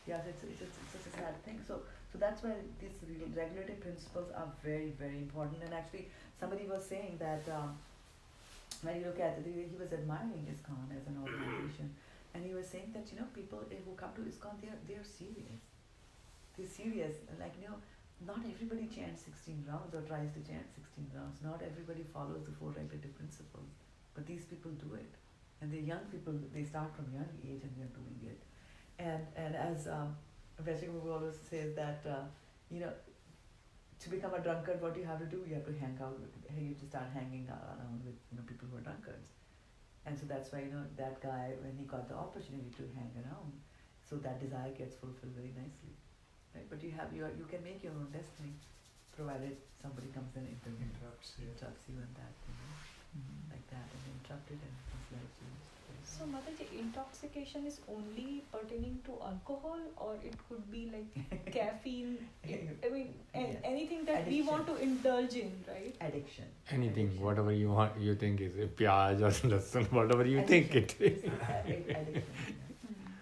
Yeah, so it's such a sad thing. So that's why these regulative principles are very, very important. And actually, somebody was saying that when you look at it, he was admiring ISKCON as an organization, and he was saying that, you know, people who come to ISKCON, they are serious. They're serious. Like, you know, not everybody chants 16 rounds or tries to chant 16 rounds. Not everybody follows the 4 regulative principles, but these people do it. And they're young people. They start from young age and they're doing it. And as Veshika always says that, you know, to become a drunkard, what you have to do, you have to hang out with, you have to start hanging around with, you know, people who are drunkards. And so that's why, you know, that guy, when he got the opportunity to hang around, so that desire gets fulfilled very nicely, right? But you can make your own destiny, provided somebody comes and interrupts you and that, you know, like that, and interrupted and his life changed. So Mataji, intoxication is only pertaining to alcohol, or it could be like caffeine, I mean, Yes. anything that we Addiction. want to indulge in, right? Addiction. Anything, Addiction. whatever you want, you think is pyaj or lasan, whatever you think it is. Addiction.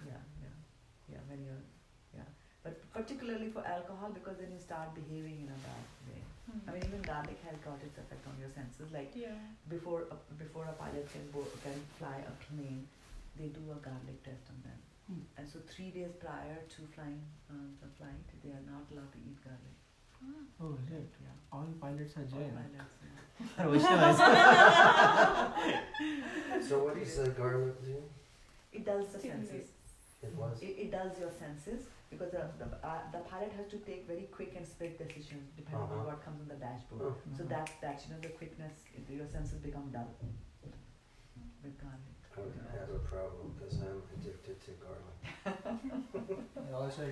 Yeah. When you're, but particularly for alcohol, because then you start behaving in a bad way. I mean, even garlic has got its effect on your senses. Like before a pilot can fly a plane, they do a garlic test on them. And so 3 days prior to flying the flight, they are not allowed to eat garlic. Oh, is it? Yeah. All pilots are All Jain. pilots, So what is the garlic do? It dulls the Stimulates. senses. It was? It dulls your senses because the pilot has to take very quick and split decisions depending on what comes on the dashboard. So that's you know, the quickness, your senses become dull with garlic. I would have a problem because I'm addicted to garlic. And also,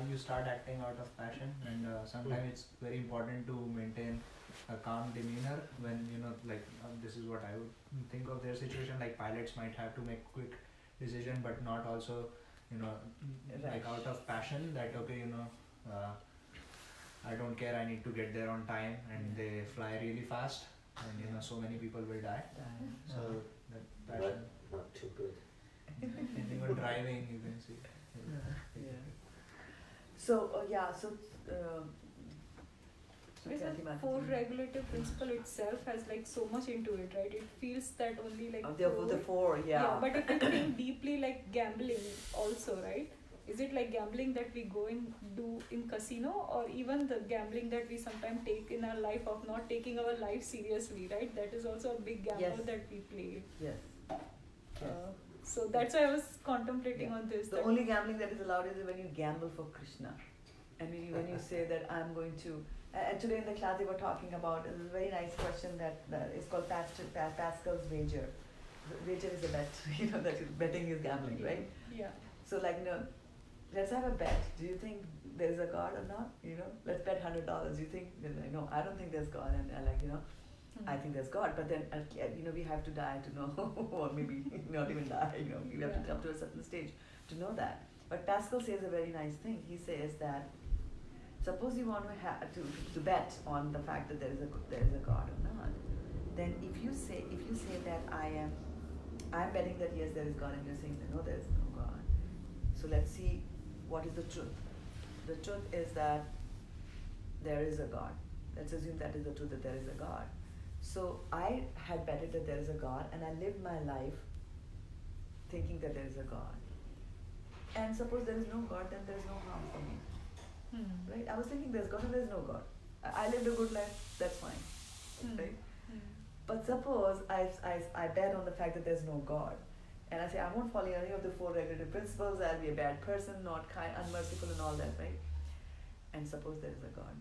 you start acting out of passion, and sometimes it's very important to maintain a calm demeanor when, you know, like, this is what I would think of their situation. Like, pilots might have to make quick decision, but not also, you know, like out of passion that, okay, you know, I don't care, I need to get there on time, and they fly really fast, and, you know, so many people will die. So that passion. Not too good. And even driving, you can see. Yeah. So Because the 4 regulative principle itself has like so much into it, right? It feels that only like the 4, but if you think deeply, like gambling also, right? Is it like gambling that we go and do in casino, or even the gambling that we sometimes take in our life of not taking our life seriously, right? That is also a big gamble that we play. Yes. So that's why I was contemplating on this. The only gambling that is allowed is when you gamble for Krishna, and when you say that I'm going to. And today in the class they were talking about a very nice question that is called Pascal's wager. Wager is a bet, you know, that betting is gambling, right? Yeah. So like, you know, let's have a bet. Do you think there's a God or not? You know, let's bet $100. You think? No, I don't think there's God, and like, you know, I think there's God. But then, you know, we have to die to know, or maybe not even die. You know, we have to come to a certain stage to know that. But Pascal says a very nice thing. He says that suppose you want to bet on the fact that there is a God or not, then if you say that I'm betting that yes there is God, and you're saying that no, there is no God. So let's see what is the truth. The truth is that there is a God. Let's assume that is the truth, that there is a God. So I had betted that there is a God, and I lived my life thinking that there is a God. And suppose there is no God, then there is no harm for me. Right? I was thinking there's God and there's no God. I lived a good life, that's fine. Right? But suppose I bet on the fact that there's no God, and I say I won't follow any of the 4 regulative principles, I'll be a bad person, not kind, unmerciful and all that, right? And suppose there is a God.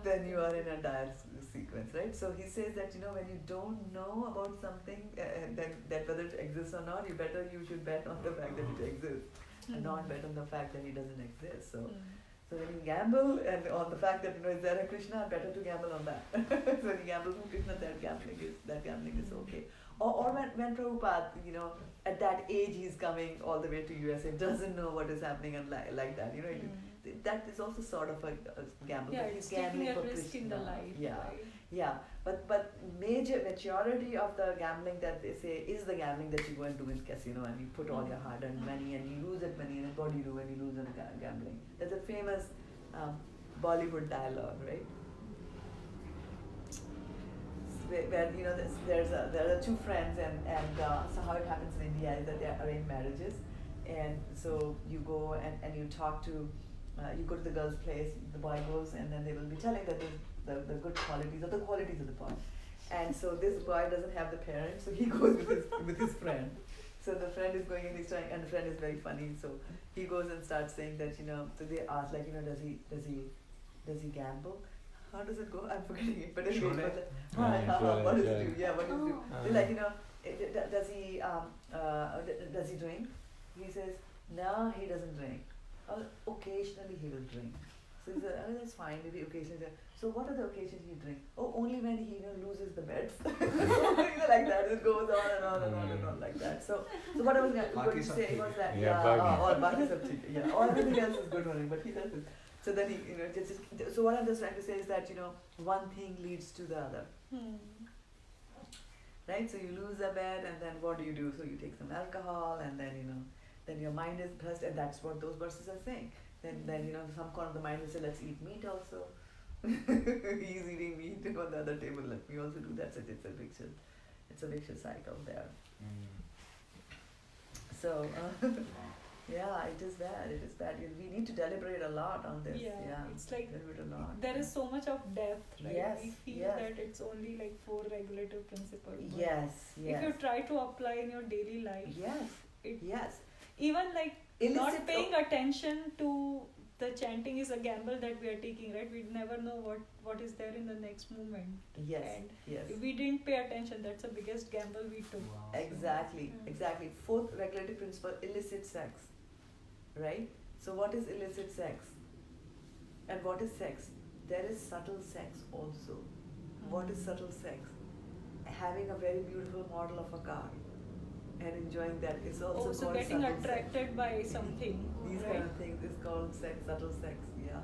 then you are in a dire sequence, right? So he says that when you don't know about something, that whether it exists or not, you should bet on the fact that it exists, and not bet on the fact that it doesn't exist. So when you gamble and on the fact that is there a Krishna, better to gamble on that. So when you gamble from Krishna, that gambling is okay. Or when Prabhupada, at that age he's coming all the way to USA, doesn't know what is happening and like that, that is also sort of a gamble. Yeah, but it's he's gambling taking a for risk in the Krishna. life. Yeah, Right? yeah. But majority of the gambling that they say is the gambling that you go and do in casino and you put all your hard-earned money and you lose that money, and then what do you do when you lose on gambling? There's a famous Bollywood dialogue, right? Where there are two friends and so how it happens in India is that they are arranged marriages, and so you go and you talk to you go to the girl's place, the boy goes, and then they will be telling that the good qualities or the qualities of the boy, and so this boy doesn't have the parents, so he goes with his friend. So the friend is going and he's trying, and the friend is very funny, so he goes and starts saying that so they ask does he gamble? How does it go? I'm forgetting it. But anyway, what does he do? Yeah, what does he do? They're like, does he drink? He says, no, he doesn't drink. Occasionally he will drink. So he said, that's fine, maybe occasionally. So what are the occasions he drink? Oh, only when he loses the bets. Like that. It goes on and on and on and on like that. So what I was going to say was that everything else is good for him, but he doesn't. So then so what I'm just trying to say is that one thing leads to the other, right? So you lose a bet, and then what do? So you take some alcohol, and then your mind is blessed, and that's what those verses are saying. Then some corner of the mind will say, let's eat meat also. He's eating meat on the other table. Let me also do that. So it's a vicious cycle there. So. Yeah, it is bad. We need to deliberate a lot on this. Yeah, it's like deliberate a lot. There is so much of depth, right? Yes, We feel that it's only like 4 regulative principles. Yes. If you try to apply in your daily life, even like not paying attention to the chanting is a gamble that we are taking, right? We never know what is there in the next moment. Yes. And yes. if we didn't pay attention, that's the biggest gamble we took. Wow. Exactly. 4th regulative principle: illicit sex. Right? So what is illicit sex? And what is sex? There is subtle sex also. What is subtle sex? Having a very beautiful model of a car and enjoying that is also called so getting subtle attracted sex. by something. These right? kind of things is called sex, subtle sex, yeah.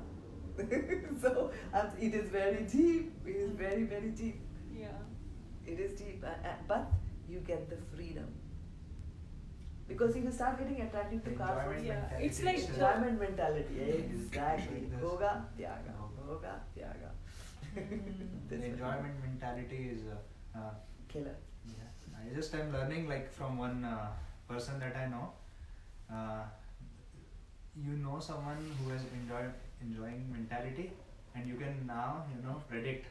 So it is very deep. It is very, very deep. Yeah. It is deep, but you get the freedom. Because if you start getting attracted to cars, it's like enjoyment mentality. Exactly. Hoga, tyaga. Hoga, tyaga. The enjoyment mentality is killer. Yeah. I'm learning like from one person that I know. Someone who has enjoying mentality, and you can now predict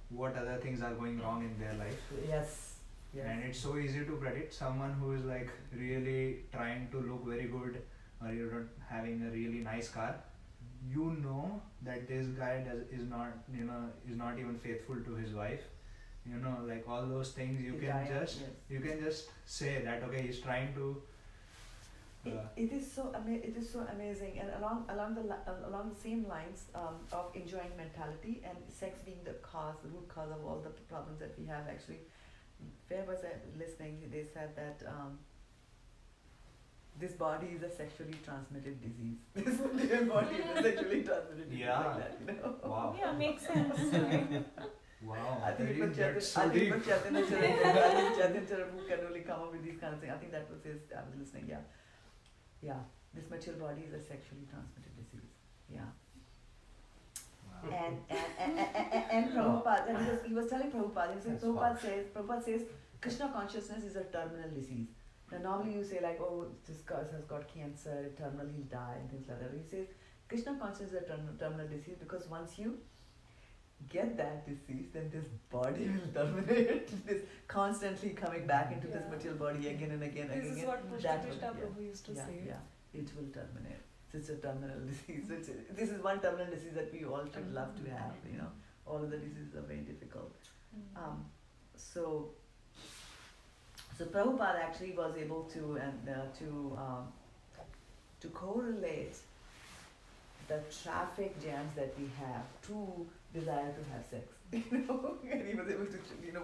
what other things are going wrong in their life. Yes. And it's so easy to predict someone who is like really trying to look very good, or having a really nice car. That this guy is not even faithful to his wife. Like all those things you can just say that okay, he's trying to. It is so amazing, and along the same lines of enjoying mentality and sex being the root cause of all the problems that we have actually. Where was I listening? They said that this body is a sexually transmitted disease. This body is a sexually transmitted disease. Like that, Wow. Yeah, makes sense. Right? Wow. I think Jatin Charapu can only come up with these kind of things. I think that was his. I was listening. Yeah. This material body is a sexually transmitted disease. Yeah. And Prabhupada, and he was telling Prabhupada, Prabhupada says Krishna consciousness is a terminal disease. Now normally you say like, oh, this guy has got cancer, terminal, he'll die, and things like that. He says Krishna consciousness is a terminal disease because once you get that disease, then this body will terminate. This constantly coming back into this material body again and again. This is what Krishna Prabhu used to say. Yeah, it will terminate. So it's a terminal disease. So this is one terminal disease that we all should love to have. All of the diseases are very difficult. So Prabhupada actually was able to to correlate the traffic jams that we have to desire to have sex. And he was able to,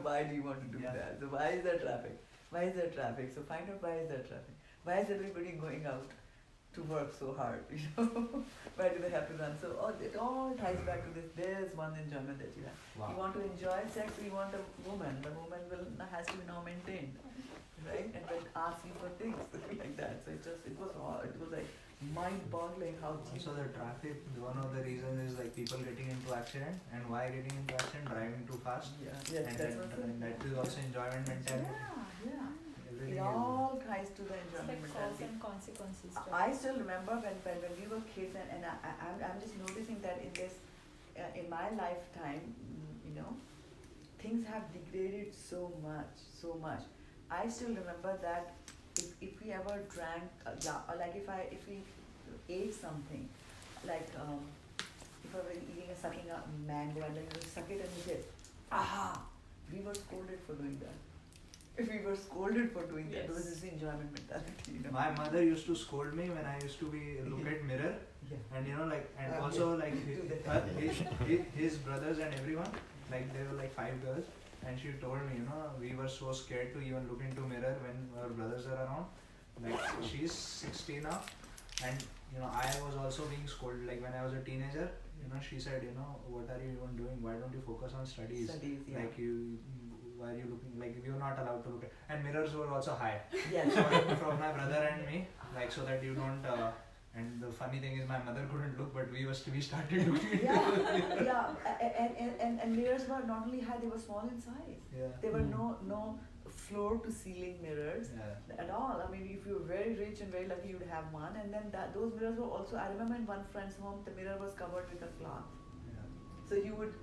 why do you want to do that? So why is there traffic? Why is there traffic? So find out why is there traffic. Why is everybody going out to work so hard? Why do they have to run? So it all ties back to this. There's one enjoyment that you have. Wow. You want to enjoy sex, you want a woman. The woman has to be now maintained, right? And will ask you for things like that. So it was hard. It was like mind-boggling how. Also the traffic, one of the reasons is like people getting into accident, and why getting into accident? Driving too fast. Yeah, yes, and that's what that is also enjoyment mentality. Yeah. Everything It is- all ties to the It's enjoyment like cause mentality. and consequences. I still remember when we were kids, and I'm just noticing that in this, in my lifetime, things have degraded so much. I still remember that if we ever drank, or like if we ate something, like if I were sucking a mango and then you suck it and you say, aha, we were scolded for doing that. We were scolded for doing that because it's the enjoyment mentality. My mother used to scold me when I used to be look at mirror, and and also like his brothers and everyone, like there were like 5 girls, and she told me, we were so scared to even look into mirror when our brothers are around. Like she's 16 now, and I was also being scolded. Like when I was a teenager, she said, what are you even doing? Why don't you focus on studies? Like why are you looking, like we were not allowed to look at, and mirrors were also high. Yes. From my brother and me, like so that you don't. And the funny thing is, my mother couldn't look, but we started looking. And mirrors were not only high; they were small in size. Yeah. There were no floor to ceiling mirrors at all. I mean, if you were very rich and very lucky, you would have one. And then those mirrors were also. I remember in one friend's home, the mirror was covered with a cloth. Yeah. So you would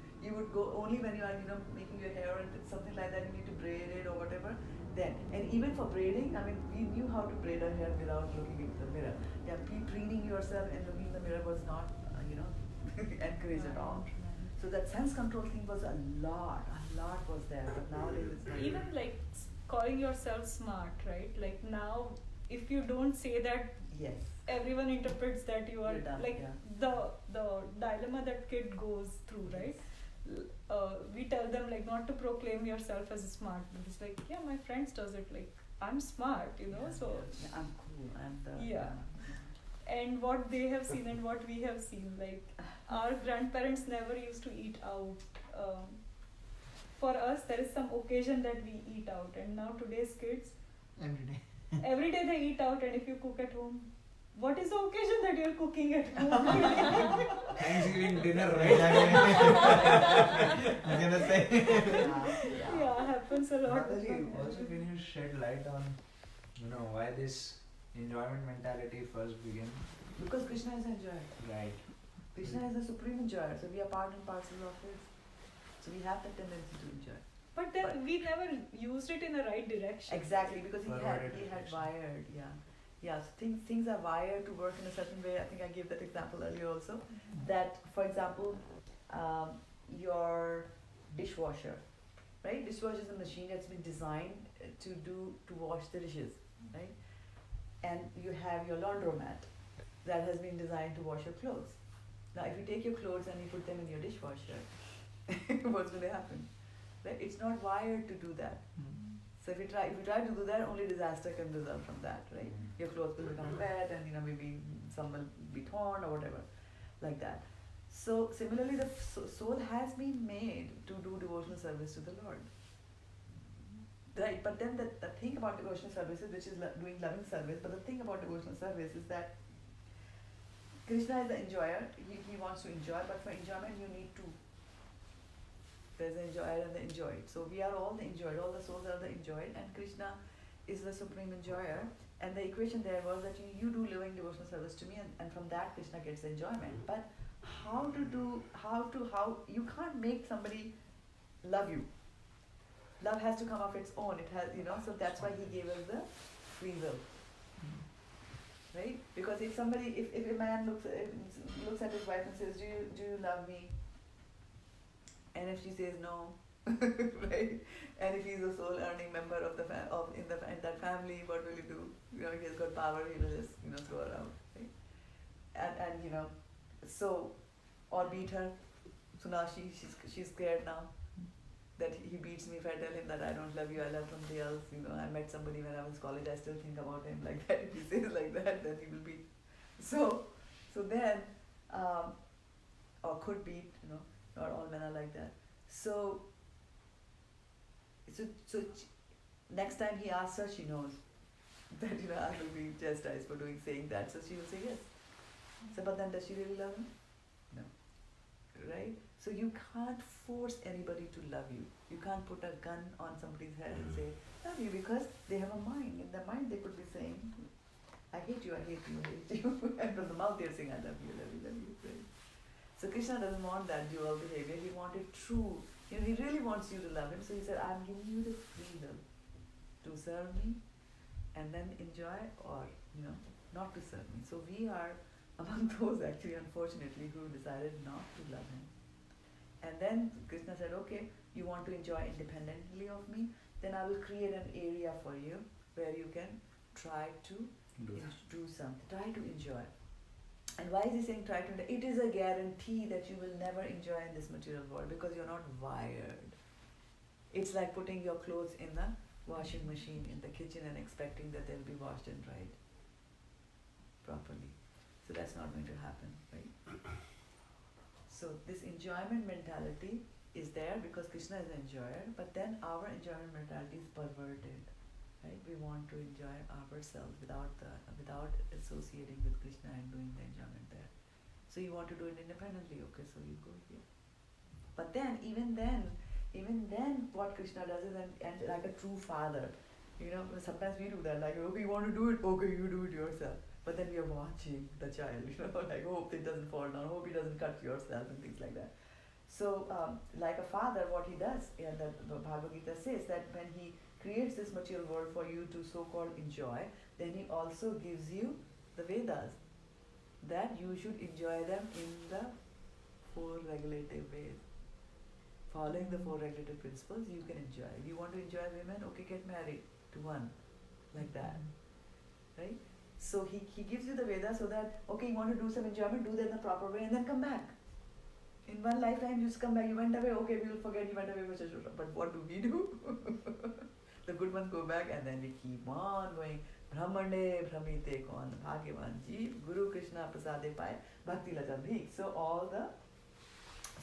go only when you are making your hair and something like that. You need to braid it or whatever. Then, and even for braiding, I mean, we knew how to braid our hair without looking into the mirror. Yeah, preening yourself and looking in the mirror was not, encouraged at all. So that sense control thing was a lot was there. But nowadays it's not. Even like calling yourself smart, right? Like now, if you don't say that, Yes. everyone interprets that you are You're done, like the dilemma that kid goes through, right? We tell them like not to proclaim yourself as smart, but it's like, yeah, my friends does it, like I'm smart, so Yeah, I'm cool. I'm the. and what they have seen and what we have seen, like our grandparents never used to eat out. For us, there is some occasion that we eat out, and now today's kids every day they eat out, and if you cook at home, what is the occasion that you're cooking at home? Thanksgiving dinner, right? I'm gonna say. Yeah, happens a lot. Mataji, also can you shed light on, why this enjoyment mentality first began? Because Krishna is enjoyer. Right. Krishna is the supreme enjoyer. So we are part and parcel of his. So we have the tendency to enjoy. But then we never used it in the right direction. Exactly, because he Perverted had direction. wired, so things are wired to work in a certain way. I think I gave that example earlier also. That, for example, your dishwasher, right? Dishwasher is a machine that's been designed to wash the dishes, right? And you have your laundromat that has been designed to wash your clothes. Now, if you take your clothes and you put them in your dishwasher, what's going to happen? Right? It's not wired to do that. So if you try to do that, only disaster can result from that, right? Your clothes will become wet, and maybe some will be torn or whatever, like that. So similarly, the soul has been made to do devotional service to the Lord, right? But then the thing about devotional services, which is doing loving service, but the thing about devotional service is that Krishna is the enjoyer. He wants to enjoy, but for enjoyment you need two. There's the enjoyer and the enjoyed. So we are all the enjoyed. All the souls are the enjoyed, and Krishna is the supreme enjoyer. And the equation there was that you do living devotional service to me, and from that Krishna gets the enjoyment. But how you can't make somebody love you. Love has to come of its own. It has, so that's why he gave us the free will. right? Because if somebody, if a man looks at his wife and says, do you love me? And if she says no, right? And if he's a sole earning member of the in that family, what will he do? You know, he's got power, he will just throw around, right? And so, or beat her. So now she's scared now that he beats me if I tell him that I don't love you, I love somebody else. I met somebody when I was in college, I still think about him like that. If he says like that, then he will beat. So then, or could beat, not all men are like that. So next time he asks her, she knows that I will be chastised for saying that. So she will say yes. So, but then does she really love him? No. Right? So you can't force anybody to love you. You can't put a gun on somebody's head and say, love you, because they have a mind. In their mind they could be saying, I hate you, I hate you, I hate you. And from the mouth they're saying, I love you, love you, love you. Right? So Krishna doesn't want that dual behavior. He wanted true. He really wants you to love him. So he said, I'm giving you the freedom to serve me and then enjoy, or not to serve me. So we are among those, actually, unfortunately, who decided not to love him. And then Krishna said, okay, you want to enjoy independently of me, then I will create an area for you where you can try to do something, try to enjoy. And why is he saying try to enjoy? It is a guarantee that you will never enjoy in this material world because you're not wired. It's like putting your clothes in the washing machine in the kitchen and expecting that they'll be washed and dried properly. So that's not going to happen, right? So this enjoyment mentality is there because Krishna is an enjoyer, but then our enjoyment mentality is perverted, right? We want to enjoy ourselves without associating with Krishna and doing the enjoyment there. So you want to do it independently, okay? So you go here. But then, even then, what Krishna does is, and like a true father, sometimes we do that. Like, okay, you want to do it, okay, you do it yourself. But then we are watching the child, like hope it doesn't fall down, hope he doesn't cut yourself and things like that. So, like a father, what he does, the Bhagavad Gita says that when he creates this material world for you to so-called enjoy, then he also gives you the Vedas, that you should enjoy them in the 4 regulative ways. Following the 4 regulative principles, you can enjoy. If you want to enjoy women, okay, get married to one, like that, right? So he gives you the Vedas so that, okay, you want to do some enjoyment, do that in the proper way, and then come back. In one lifetime, you just come back, you went away, okay, we will forget you went away, but what do we do? The good ones go back, and then we keep on going. Brahmane Brahmite Kon Bhagyavan Jeev Guru Krishna Prasade Pai Bhakti Lajambhik. So all the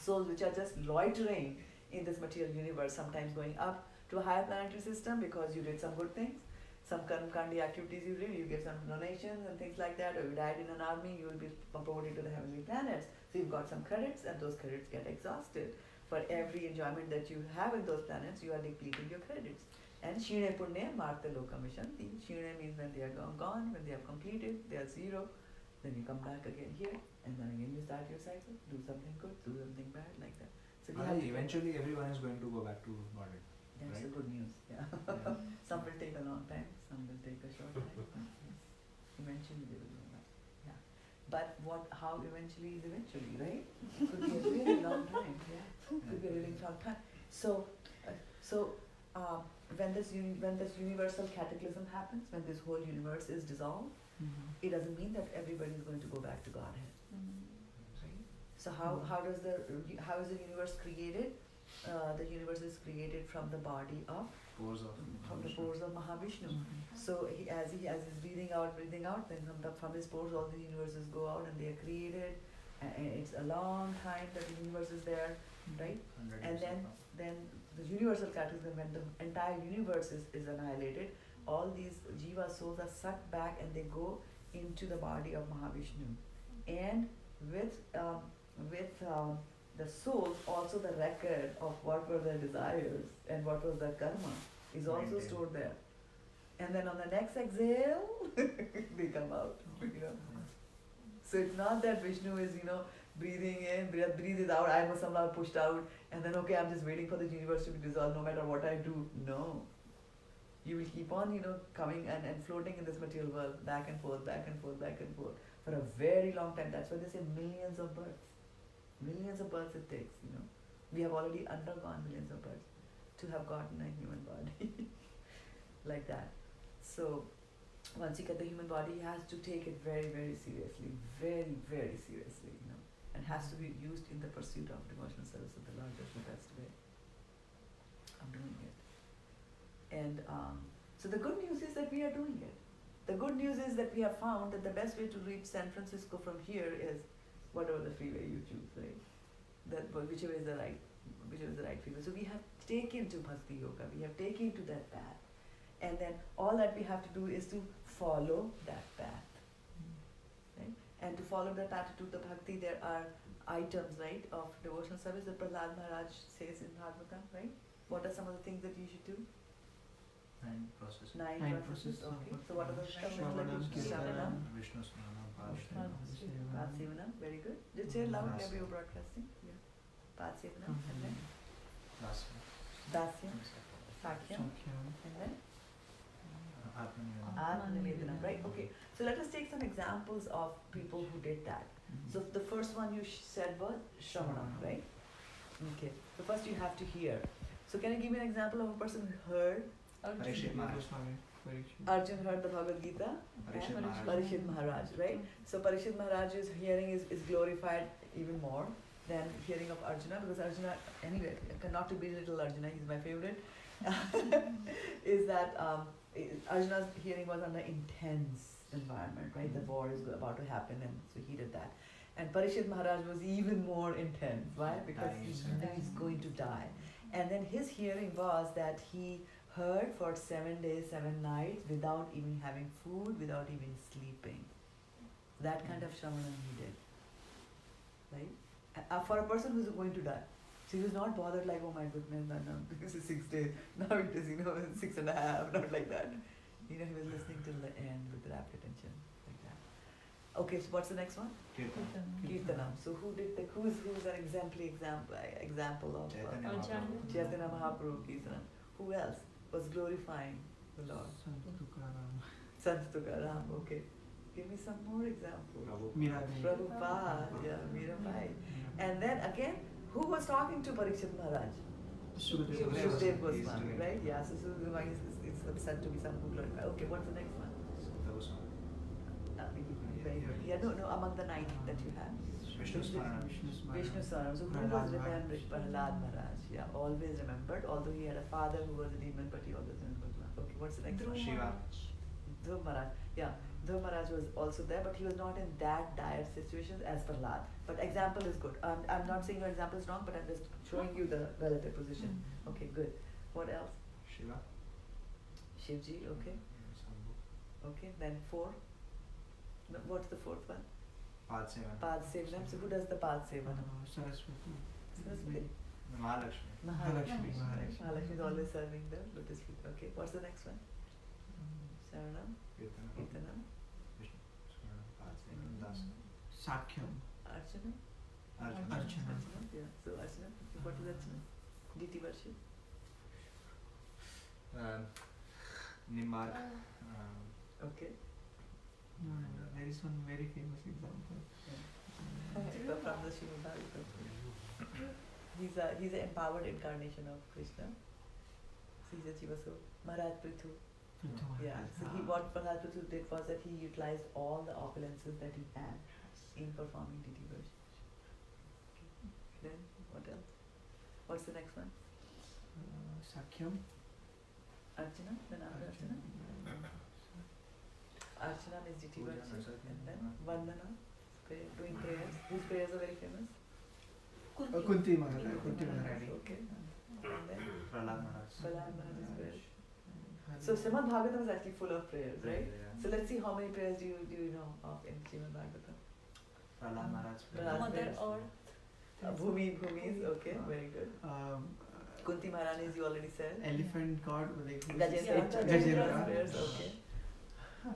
souls which are just loitering in this material universe, sometimes going up to a higher planetary system because you did some good things, some karma-kandi activities you did, you gave some donations and things like that, or you died in an army, you will be promoted to the heavenly planets. So you've got some credits, and those credits get exhausted. For every enjoyment that you have in those planets, you are depleting your credits. And Shine Punya Marta Loka Mishanti. Shine means when they are gone, when they have completed, they are 0. Then you come back again here, and then again you start your cycle. Do something good, do something bad, like that. So eventually everyone is going to go back to Godhead. That's right? the good news, yeah. Some will take a long time, some will take a short time. Yes. Eventually they will go back. Yeah. But how eventually is eventually, right? Could be a really long time, yeah. Could be a really long time. So when this universal cataclysm happens, when this whole universe is dissolved, it doesn't mean that everybody is going to go back to Godhead. Right? So how is the universe created? The universe is created from the body of the pores of Mahavishnu. So as he's breathing out, then from his pores all the universes go out and they are created. And it's a long time that the universe is there, right? And then the universal cataclysm, when the entire universe is annihilated, all these jiva souls are sucked back and they go into the body of Mahavishnu. And with the souls, also the record of what were their desires and what was their karma is also stored there. And then on the next exhale, they come out. So it's not that Vishnu is, breathing in, breathes out, I was somehow pushed out, and then okay, I'm just waiting for the universe to be dissolved no matter what I do. No. You will keep on, coming and floating in this material world, back and forth, back and forth, back and forth, for a very long time. That's why they say millions of births. Millions of births it takes, We have already undergone millions of births to have gotten a human body. Like that. So, once you get the human body, you have to take it very, very seriously. Very, very seriously, And has to be used in the pursuit of devotional service of the Lord. That's the best way of doing it. And so the good news is that we are doing it. The good news is that we have found that the best way to reach San Francisco from here is whatever the freeway you choose, right? Whichever is the right freeway. So we have taken to Bhakti Yoga. We have taken to that path. And then all that we have to do is to follow that path. Right? And to follow that path to the Bhakti, there are items, right, of devotional service that Prahlad Maharaj says in Bhagavatam, right? What are some of the things that you should do? 9 processes. 9 processes. Okay. So what are those? Shravanam, Shravanam, Vishnu Smanam, Padsevanam. Very good. Just say loud. Maybe you're broadcasting. Yeah. Padsevanam. And then Dasyam, Sakyam, and then Atmanivedanam. Right. Okay. So let us take some examples of people who did that. So the first one you said was Shravanam, right? Okay. So first you have to hear. So can you give me an example of a person who heard? Parikshit Maharaj. Arjun heard the Bhagavad Gita. Parikshit Maharaj, right? So Parikshit Maharaj's hearing is glorified even more than hearing of Arjuna, because Arjuna, anyway, not to belittle Arjuna, he's my favorite, is that Arjuna's hearing was under intense environment, right? The war is about to happen, and so he did that. And Parikshit Maharaj was even more intense. Why? Because he knew he's going to die. And then his hearing was that he heard for 7 days, 7 nights without even having food, without even sleeping. That kind of shravanam he did. Right? For a person who's going to die. So he was not bothered like, oh my goodness, no, this is 6 days, now it is, 6.5, not like that. He was listening till the end with rapt attention, like that. Okay, so what's the next one? Kirtanam. So who's an example of Chaitanya Mahaprabhu Kirtanam? Who else was glorifying the Lord? Sant Tukaram. Okay. Give me some more examples. Prabhupada, yeah, Mirabai. And then again, who was talking to Parikshit Maharaj? Shraddha-devi Dasi, right? Yeah, so Shraddha is said to be some who glorified. Okay, what's the next one? No, among the 9 that you have. Vishnu Smanam. Vishnu Smanam. So who was remembered? Prahlad Maharaj. Yeah, always remembered. Although he had a father who was a demon, but he always remembered. Okay, what's the next one? Shiva. Dhruv Maharaj. Yeah, Dhruv Maharaj was also there, but he was not in that dire situation as Prahlad. But example is good. I'm not saying your example is wrong, but I'm just showing you the relative position. Okay, good. What else? Shiva. Shivji, okay. Okay, then 4. No, what's the 4th one? Padsevanam. So who does the Padsevanam? Saraswati. Mahalakshmi. Mahalakshmi is always serving the lotus feet. Okay, what's the next one? Sharanam. Kirtanam. Vishnu Smanam. Dasi. Sakyam. Archana. Archana. Yeah. So Archana. What is Archana? Deity worship. Nimbar. Okay. There is one very famous example. From the Srimad Bhagavatam. He's an empowered incarnation of Krishna. So he's a Jivaso. Maharaj Prithu. Yeah. So what Maharaj Prithu did was that he utilized all the opulences that he had in performing deity worship. Okay. Then what else? What's the next one? Sakyam. Archana. Then after Archana. Archana is deity worship. And then Vandana. Doing prayers. Whose prayers are very famous? Kunti Maharaj. Okay. And then Prahlad Maharaj. Prahlad Maharaj's prayers. So Srimad Bhagavatam is actually full of prayers, right? Yeah. So let's see how many prayers do you know of in Srimad Bhagavatam? Prahlad Maharaj. Prahlad Mother prayers. or Bhumis, okay, very good. Kunti Maharani, you already said. Elephant god, like Gajendra's prayers, okay. Uh,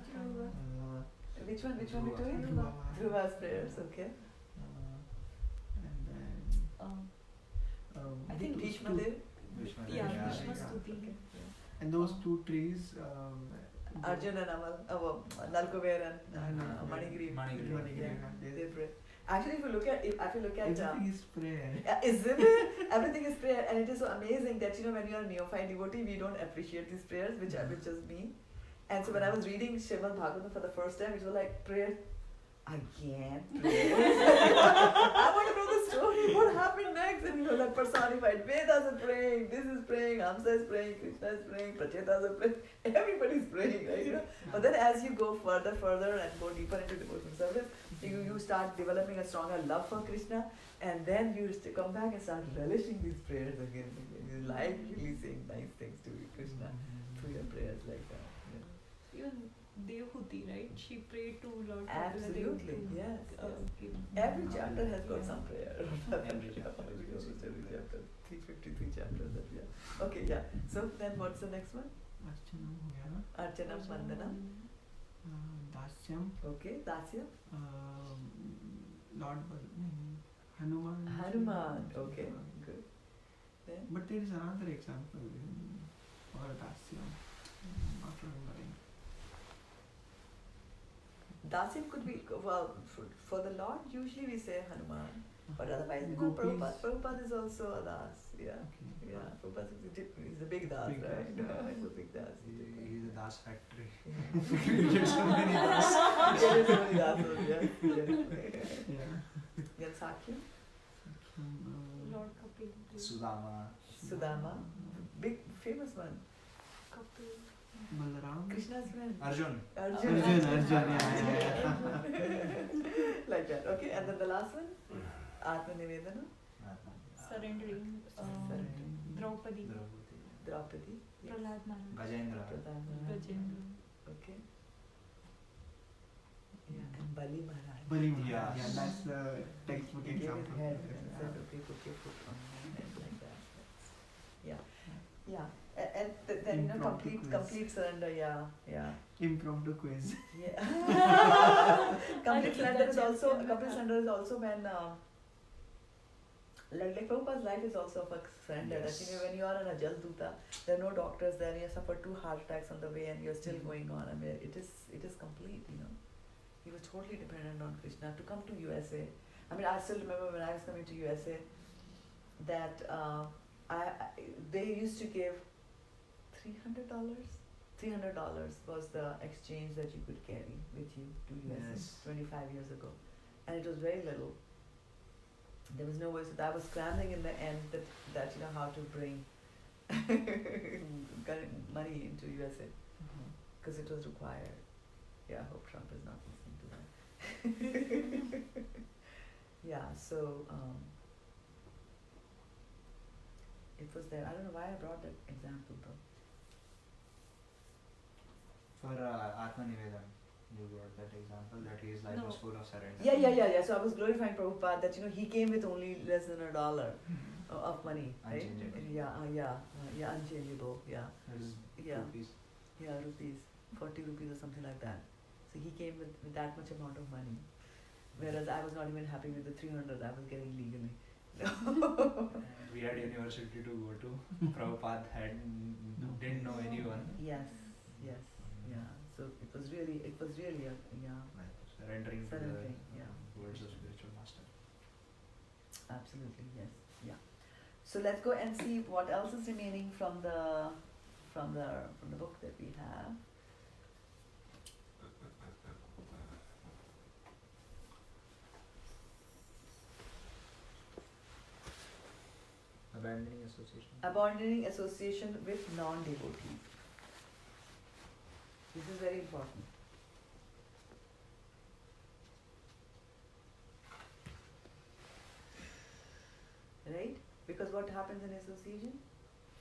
Which one we doing? Dhruva. Dhruva's prayers, okay. And then I think Bhishma Dev. Bhishma Stuti. Okay. And those two trees, Arjun and Amal, Nalkuber and Manigiri. Manigiri. Yeah, they pray. Actually, if you look at everything is prayer. isn't it? Everything is prayer, and it is so amazing that when you are a neophyte devotee, we don't appreciate these prayers, which is me. And so when I was reading Srimad Bhagavatam for the first time, it was like prayer again. I want to know the story. What happened next? And like personified. Vedas are praying. This is praying. Hamsa is praying. Krishna is praying. Prachetas are praying. Everybody's praying, right? But then as you go further and go deeper into devotional service, you start developing a stronger love for Krishna, and then you come back and start relishing these prayers again. You like really saying nice things to Krishna through your prayers like that. Even Devhuti, right? She prayed to Lord Absolutely, Kapila yes. give Every chapter has got some prayer. Every chapter. Every chapter. 353 chapters that we have. Okay, yeah. So then what's the next one? Archanam ho gaya na? Archana Vandana. Dasyam. Okay, Dasya. Lord Hanuman. Hanuman. Okay, good. Then? But there is another example for Dasyam. Not remembering. Dasim could be, well, for the Lord, usually we say Hanuman. But otherwise, Gopis. Prabhupada is also a Das. Yeah. Okay. Yeah, Prabhupada is a big Das, Big right? Das. He's a big Das. He's a Das factory. Yeah. Created so many Das. There is so many Dasos, yeah. Yeah. Then Sakya, Lord Kapila. Sudama. Sudama, big famous one. Kapil. Balaram. Krishna's friend. Arjun. Arjun. Yeah. Like that, okay. And then the last one, Atma Nivedana, Surrendering. Surrendering. Draupadi. Draupadi, yeah. Prahlad Maharaj. Gajendra. Pradhan, Gajendra. okay. Yeah, and Bali Maharaj. Bali Maharaj. Yes. Yeah, that's the textbook He gave his example. head and said, okay, put your foot on my head like that. Yeah, yeah. And then Impromptu complete quiz. surrender. Yeah. Impromptu quiz. Yeah. Complete surrender is also when like Prabhupada's life is also a surrender. Yes. That when you are in a Jalduta, there are no doctors there. You suffer 2 heart attacks on the way, and you're still going on. I mean, it is complete. He was totally dependent on Krishna to come to USA. I mean, I still remember when I was coming to USA that they used to give $300. $300 was the exchange that you could carry with you to USA Yes. 25 years ago, and it was very little. There was no way, so I was scrambling in the end that how to bring money into USA because it was required. Yeah, I hope Trump is not listening to that. Yeah, so it was there. I don't know why I brought that example though. For Atma Nivedan, you brought that example that his life was full of surrender. Yeah. So I was glorifying Prabhupada that he came with only less than $1 of money, right? Unchangeable. Yeah, unchangeable. Yeah, That is Yeah. rupees. yeah, rupees, 40 rupees or something like that. So he came with that much amount of money, whereas I was not even happy with the 300 I was getting legally. We had university to go to. Prabhupada didn't know anyone. Yes, yeah. So it was really Surrendering to Surrendering, the yeah. words of spiritual master. Absolutely, yes, yeah. So let's go and see what else is remaining from the book that we have. Abandoning association. Abandoning association with non-devotees. This is very important. Right? Because what happens in association?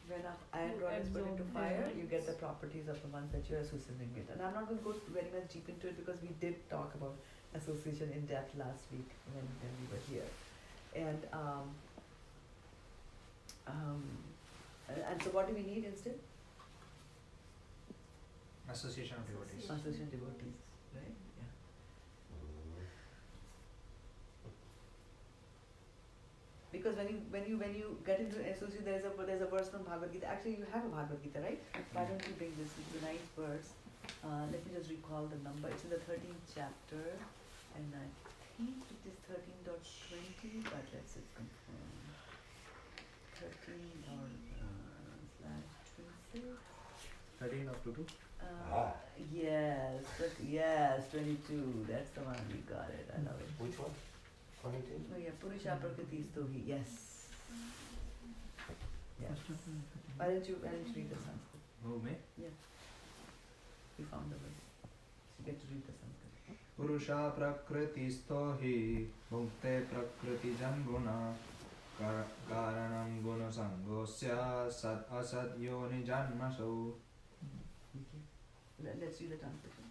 When an iron rod is put into absorb fire, them. you get the properties of the ones that you're associating with. And I'm not going to go very much deep into it because we did talk about association in depth last week when we were here. And so what do we need instead? Association of devotees. Association devotees, right? Yeah. because when you get into associate, there's a verse from Bhagavad Gita. Actually, you have a Bhagavad Gita, right? Why don't you bring this? It's a nice verse. Let me just recall the number. It's in the 13th chapter, and I think it is 13.20, but let's just confirm. 13 or /26. 13 up to 2. Yes, 22. That's the one. We got it. I love it. Which one? 22? Oh yeah, Purusha Prakriti Stohi. Yes. Yes. Why don't you read the Sanskrit? Who, me? Yeah. We found the word. You get to read the Sanskrit. Purusha prakritisto hi bhukte prakriti jambuna karanam guna sangosya sat asat yoni janmaso. Let's read the translation.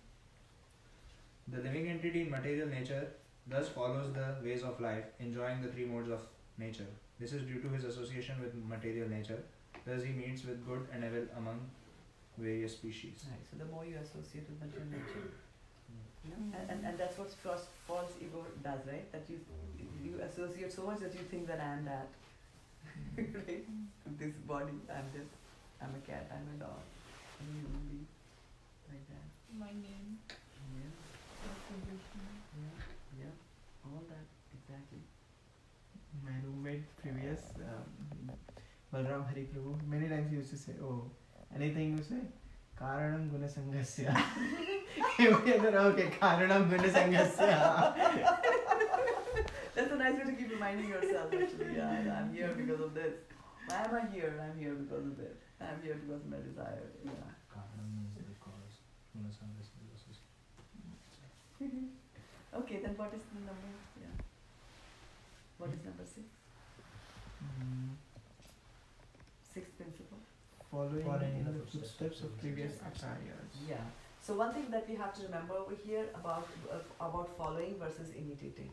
The living entity in material nature thus follows the ways of life, enjoying the three modes of nature. This is due to his association with material nature. Thus he meets with good and evil among various species. Right. So the more you associate with material nature, and that's what false ego does, right? That you associate so much that you think that I am that. Right? This body, I'm this. I'm a cat. I'm a dog. I'm a human being. Like that. My name. Yeah. Yeah. All that. Exactly. My roommate previous, Balram Hari Prabhu, many times he used to say, oh, anything you say, Karanam Guna Sangasya. Okay, Karanam Guna Sangasya. That's a nice way to keep reminding yourself actually. Yeah, I'm here because of this. Why am I here? I'm here because of this. I'm here because of my desire. Yeah. Karanam is the cause. Guna sangosya is the association. Okay, then what is the number? Yeah. What is number 6? Sixth principle. Following in the footsteps of previous acharyas. Yeah. So one thing that we have to remember over here about following versus imitating.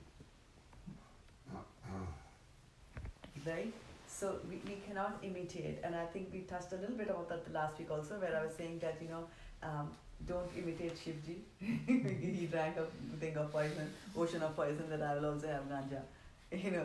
Right? So we cannot imitate, and I think we touched a little bit about that last week also, where I was saying that don't imitate Shivji. He drank a thing of poison, ocean of poison, that I will also have ganja.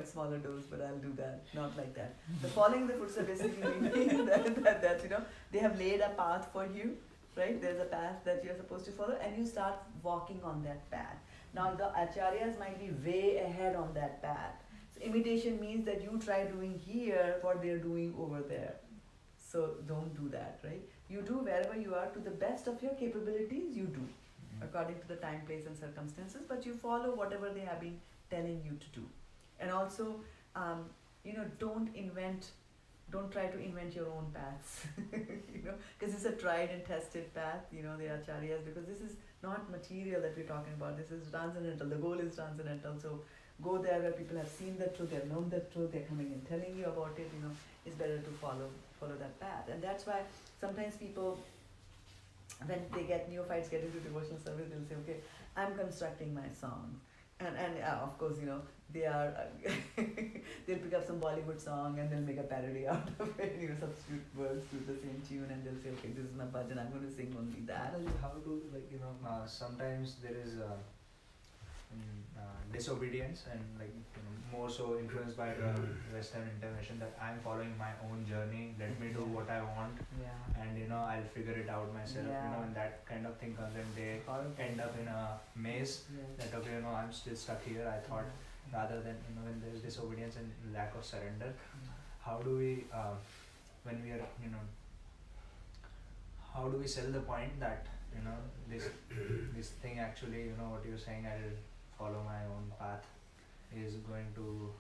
Smaller dose, but I'll do that. Not like that. The following the footsteps basically means that they have laid a path for you, right? There's a path that you're supposed to follow, and you start walking on that path. Now the acharyas might be way ahead on that path. So imitation means that you try doing here what they're doing over there. So don't do that, right? You do wherever you are to the best of your capabilities, you do, according to the time, place and circumstances, but you follow whatever they have been telling you to do. And also, don't try to invent your own paths, because it's a tried and tested path, the acharyas, because this is not material that we're talking about, this is transcendental, the goal is transcendental, so go there where people have seen the truth, they've known the truth, they're coming and telling you about it, it's better to follow that path. And that's why sometimes people, when they neophytes get into devotional service, they'll say, okay, I'm constructing my song. And of course, they are, they'll pick up some Bollywood song and they'll make a parody out of it, substitute words to the same tune, and they'll say, okay, this is my bhajan, I'm going to sing only that. How to, sometimes there is disobedience and more so influenced by the Western intervention, that I'm following my own journey, let me do what I want, and I'll figure it out myself, and that kind of thing comes, and they end up in a maze that I'm still stuck here. I thought rather than when there's disobedience and lack of surrender, how do we when we are how do we sell the point that this thing actually what you're saying, I'll follow my own path, is going to,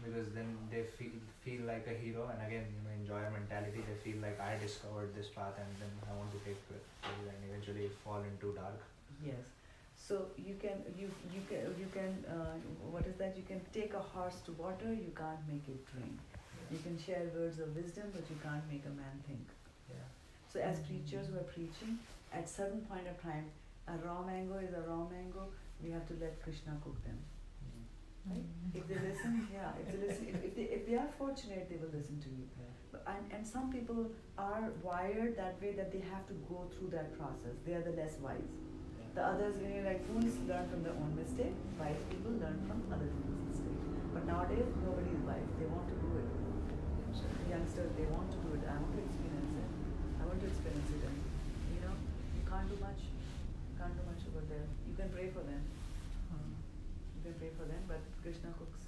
because then they feel like a hero, and again enjoy mentality, they feel like I discovered this path and then I want to take it, and eventually fall into dark. Yes. So you can what is that? You can take a horse to water, you can't make it drink. You can share words of wisdom, but you can't make a man think. Yeah. So as preachers who are preaching, at certain point of time, a raw mango is a raw mango. We have to let Krishna cook them. Right? If they listen, if they are fortunate, they will listen to you. And some people are wired that way, that they have to go through that process. They are the less wise. The others, fools learn from their own mistake. Wise people learn from other people's mistake. But nowadays, nobody is wise. They want to do it. So youngsters, they want to do it. I want to experience it. I want to experience it. And, you can't do much. You can't do much over there. You can pray for them. You can pray for them, but Krishna cooks.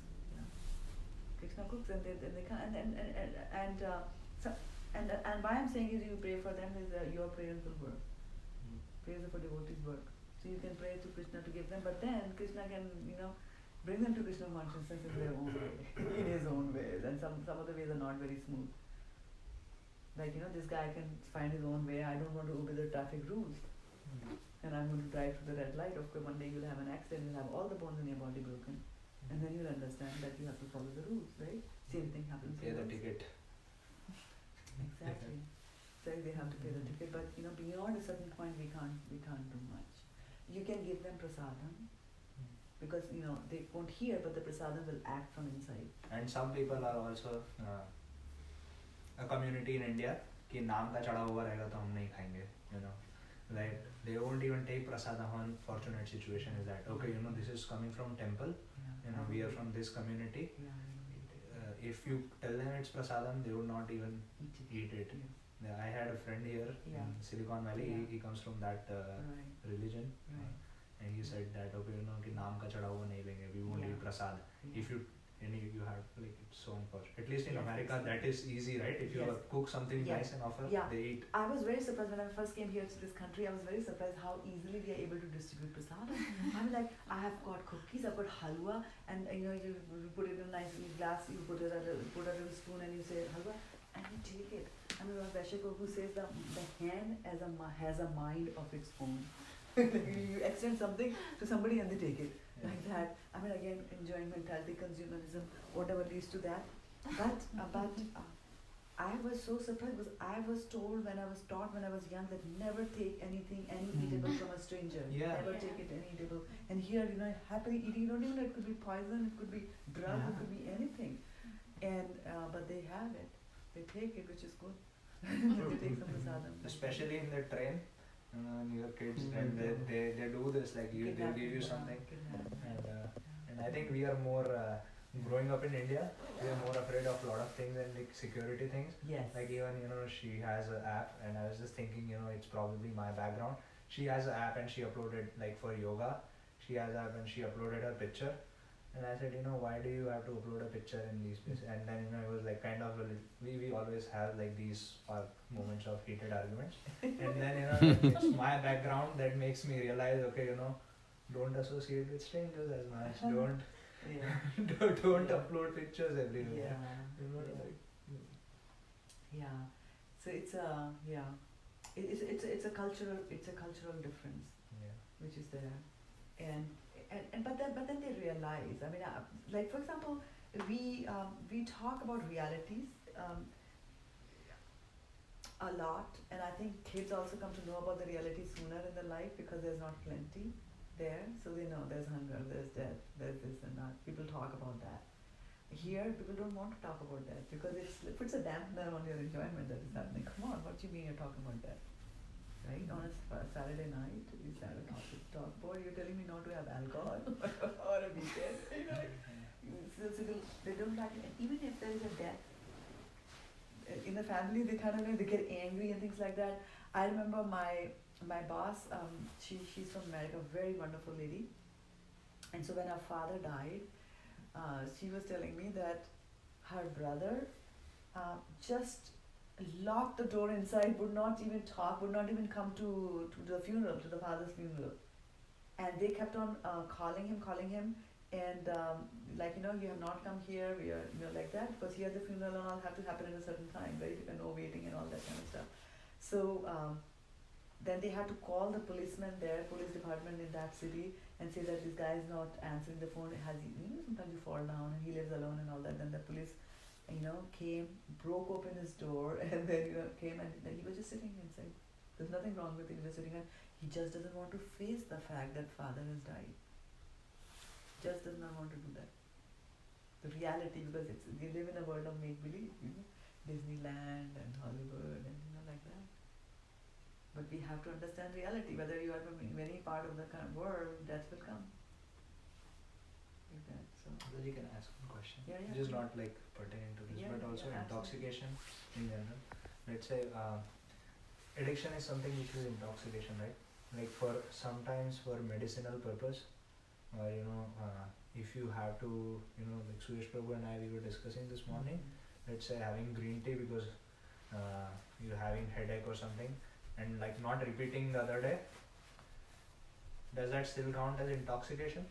Krishna cooks, and they can't. And why I'm saying is you pray for them is your prayers will work. Prayers for devotees work. So you can pray to Krishna to give them, but then Krishna can, bring them to Krishna consciousness in their own way, in his own ways. And some of the ways are not very smooth. Like, this guy can find his own way. I don't want to obey the traffic rules. And I'm going to drive through the red light. Of course, one day you'll have an accident, you'll have all the bones in your body broken. And then you'll understand that you have to follow the rules, right? Same thing happens. Pay the ticket. Exactly. So they have to pay the ticket, but beyond a certain point we can't do much. You can give them prasadam because they won't hear, but the prasadam will act from inside. And some people are also a community in India कि नाम का चढ़ा हुआ रहेगा तो हम नहीं खाएंगे, like they won't even take prasadam. One fortunate situation is that this is coming from temple, we are from this community. If you tell them it's prasadam, they would not even eat it. I had a friend here in Silicon Valley. He comes from that religion, and he said that कि नाम का चढ़ा हुआ नहीं लेंगे. We won't eat prasad. If you have it's so unfortunate. At least in America, that is easy, right? If you cook something nice and offer, they eat. I was very surprised when I first came here to this country. I was very surprised how easily we are able to distribute prasadam. I'm like, I have got cookies, I've got halwa, and you put it in a nice glass, you put a little spoon, and you say halwa, and you take it. I mean, Vaishya Prabhu says the hand has a mind of its own. You extend something to somebody and they take it. Like that. I mean, again, enjoying mentality, consumerism, whatever leads to that. But I was so surprised because I was told when I was taught when I was young that never take any eatable from a stranger. Never take it any eatable. And here, happily eating, you don't even know, it could be poison, it could be drug, it could be anything. And but they have it. They take it, which is good. They take some prasadam. Especially in the train. Your kids, and they do this, like they'll give you something, and I think we are more growing up in India, we are more afraid of a lot of things and like security things. Like even she has an app, and I was just thinking it's probably my background. She has an app and she uploaded like for yoga. She has an app and she uploaded her picture. And I said, why do you have to upload a picture in these places? And then, it was like kind of, we always have like these moments of heated arguments. And then, it's my background that makes me realize, don't associate with strangers as much. Don't upload pictures everywhere. So it's a cultural difference, which is there. But then they realize. I mean, like for example, we talk about realities a lot, and I think kids also come to know about the reality sooner in their life because there's not plenty there, so they know there's hunger, there's death, there's this and that. People talk about that. Here, people don't want to talk about that because it puts a dampener on your enjoyment that is happening. Come on, what do you mean you're talking about that? Right? On a Saturday night, we sat and talk about, you're telling me not to have alcohol or a weekend, So they don't like it. And even if there is a death in the family, they kind of they get angry and things like that. I remember my boss, she's from America, a very wonderful lady. And so when her father died, she was telling me that her brother just locked the door inside, would not even talk, would not even come to the funeral, to the father's funeral. And they kept on calling him, and you have not come here, we are, like that, because here the funeral and all have to happen at a certain time, right? And no waiting and all that kind of stuff. So then they had to call the policeman there, police department in that city, and say that this guy is not answering the phone. Sometimes you fall down and he lives alone and all that. Then the police came, broke open his door, and then came, and he was just sitting inside. There's nothing wrong with him. He was sitting and he just doesn't want to face the fact that father has died. Just does not want to do that. The reality, because we live in a world of make-believe, Disneyland and Hollywood and like that. But we have to understand reality. Whether you are from any part of the world, death will come. Like that. So. Well, you can ask one question. Yeah, yeah, Just please. not like pertaining to this, Yeah, but also yeah, absolutely. intoxication in general. Let's say addiction is something which is intoxication, right? Like for sometimes for medicinal purpose, or if you have to, like Suresh Prabhu and I, we were discussing this morning. Let's say having green tea because you're having headache or something, and like not repeating the other day. Does that still count as intoxication?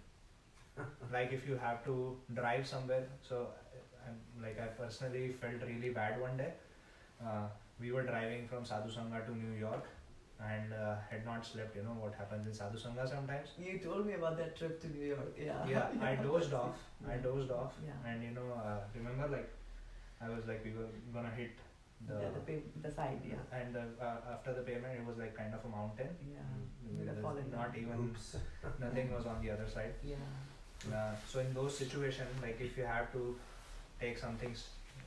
Like if you have to drive somewhere, so I personally felt really bad one day. We were driving from Sadhu Sangha to New York and had not slept. You know what happens in Sadhu Sangha sometimes. You told me about that trip to New York. Yeah. Yeah, I dozed off. Yeah. I dozed off, Yeah. and remember like I was like we were gonna hit The side, yeah. and after the payment it was like kind of a mountain. Yeah. There You'd have was fallen not down. even nothing was on the other side. Yeah. So in those situations, like if you have to take something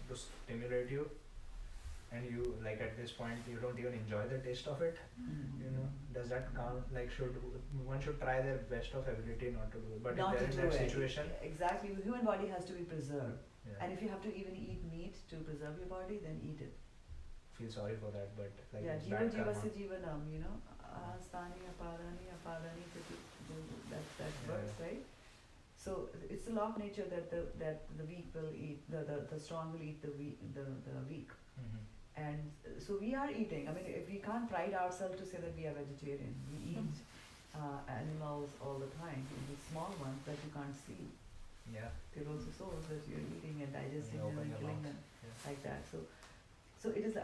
to stimulate you, and you like at this point you don't even enjoy the taste of it, does that count? Like one should try their best of ability not to do it. But Not if they're to in that do it. situation, Exactly. The human body has to be preserved. yeah, And if you have to even eat meat to preserve your body, then eat it. feel sorry for that. But like Yeah, it's jiva bad jiva karma. se jivanam, Astani aparani aparani, that works, right? So it's the law of nature that the weak will eat, the strong will eat the weak. And so we are eating. I mean, if we can't pride ourselves to say that we are vegetarian. We eat animals all the time, the small ones that you can't see. Yeah. They're also souls that you're eating and digesting You them open and your killing mouth. them Yeah. like that. So it is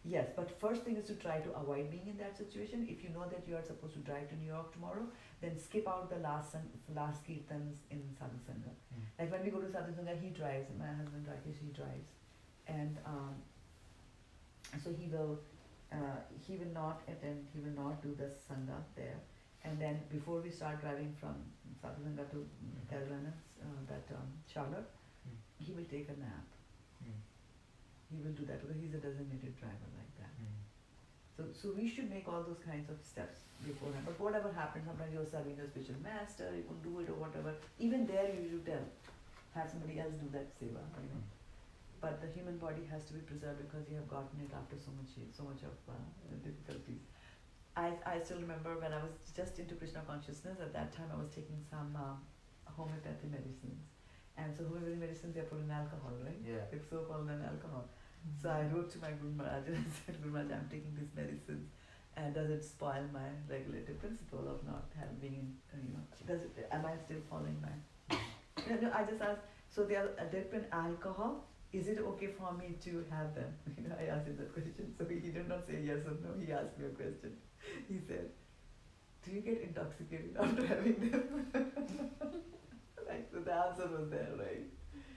yes, but first thing is to try to avoid being in that situation. If you know that you are supposed to drive to New York tomorrow, then skip out the last kirtans in Sadhu Sangha. Like when we go to Sadhu Sangha, he drives, my husband Rakesh, he drives. And so he will not attend, he will not do the Sangha there. And then before we start driving from Sadhu Sangha to Carolina, Charlotte, he will take a nap. He will do that because he's a designated driver like that. So we should make all those kinds of steps beforehand. But whatever happens, sometimes you're serving a special master, you can do it or whatever. Even there you should have somebody else do that seva, But the human body has to be preserved because you have gotten it after so much of difficulties. I still remember when I was just into Krishna consciousness, at that time I was taking some homeopathy medicines. And so homeopathy medicines, they are put in alcohol, right? Yeah. It's so called an alcohol. So I wrote to my Guru Maharaj and I said, Guru Maharaj, I'm taking these medicines, and does it spoil my regulative principle of not having, am I still following my? No, I just asked, so they are dipped in alcohol, is it okay for me to have them? I asked him that question, so he did not say yes or no, he asked me a question. He said, do you get intoxicated after having them? Right, so the answer was there, right?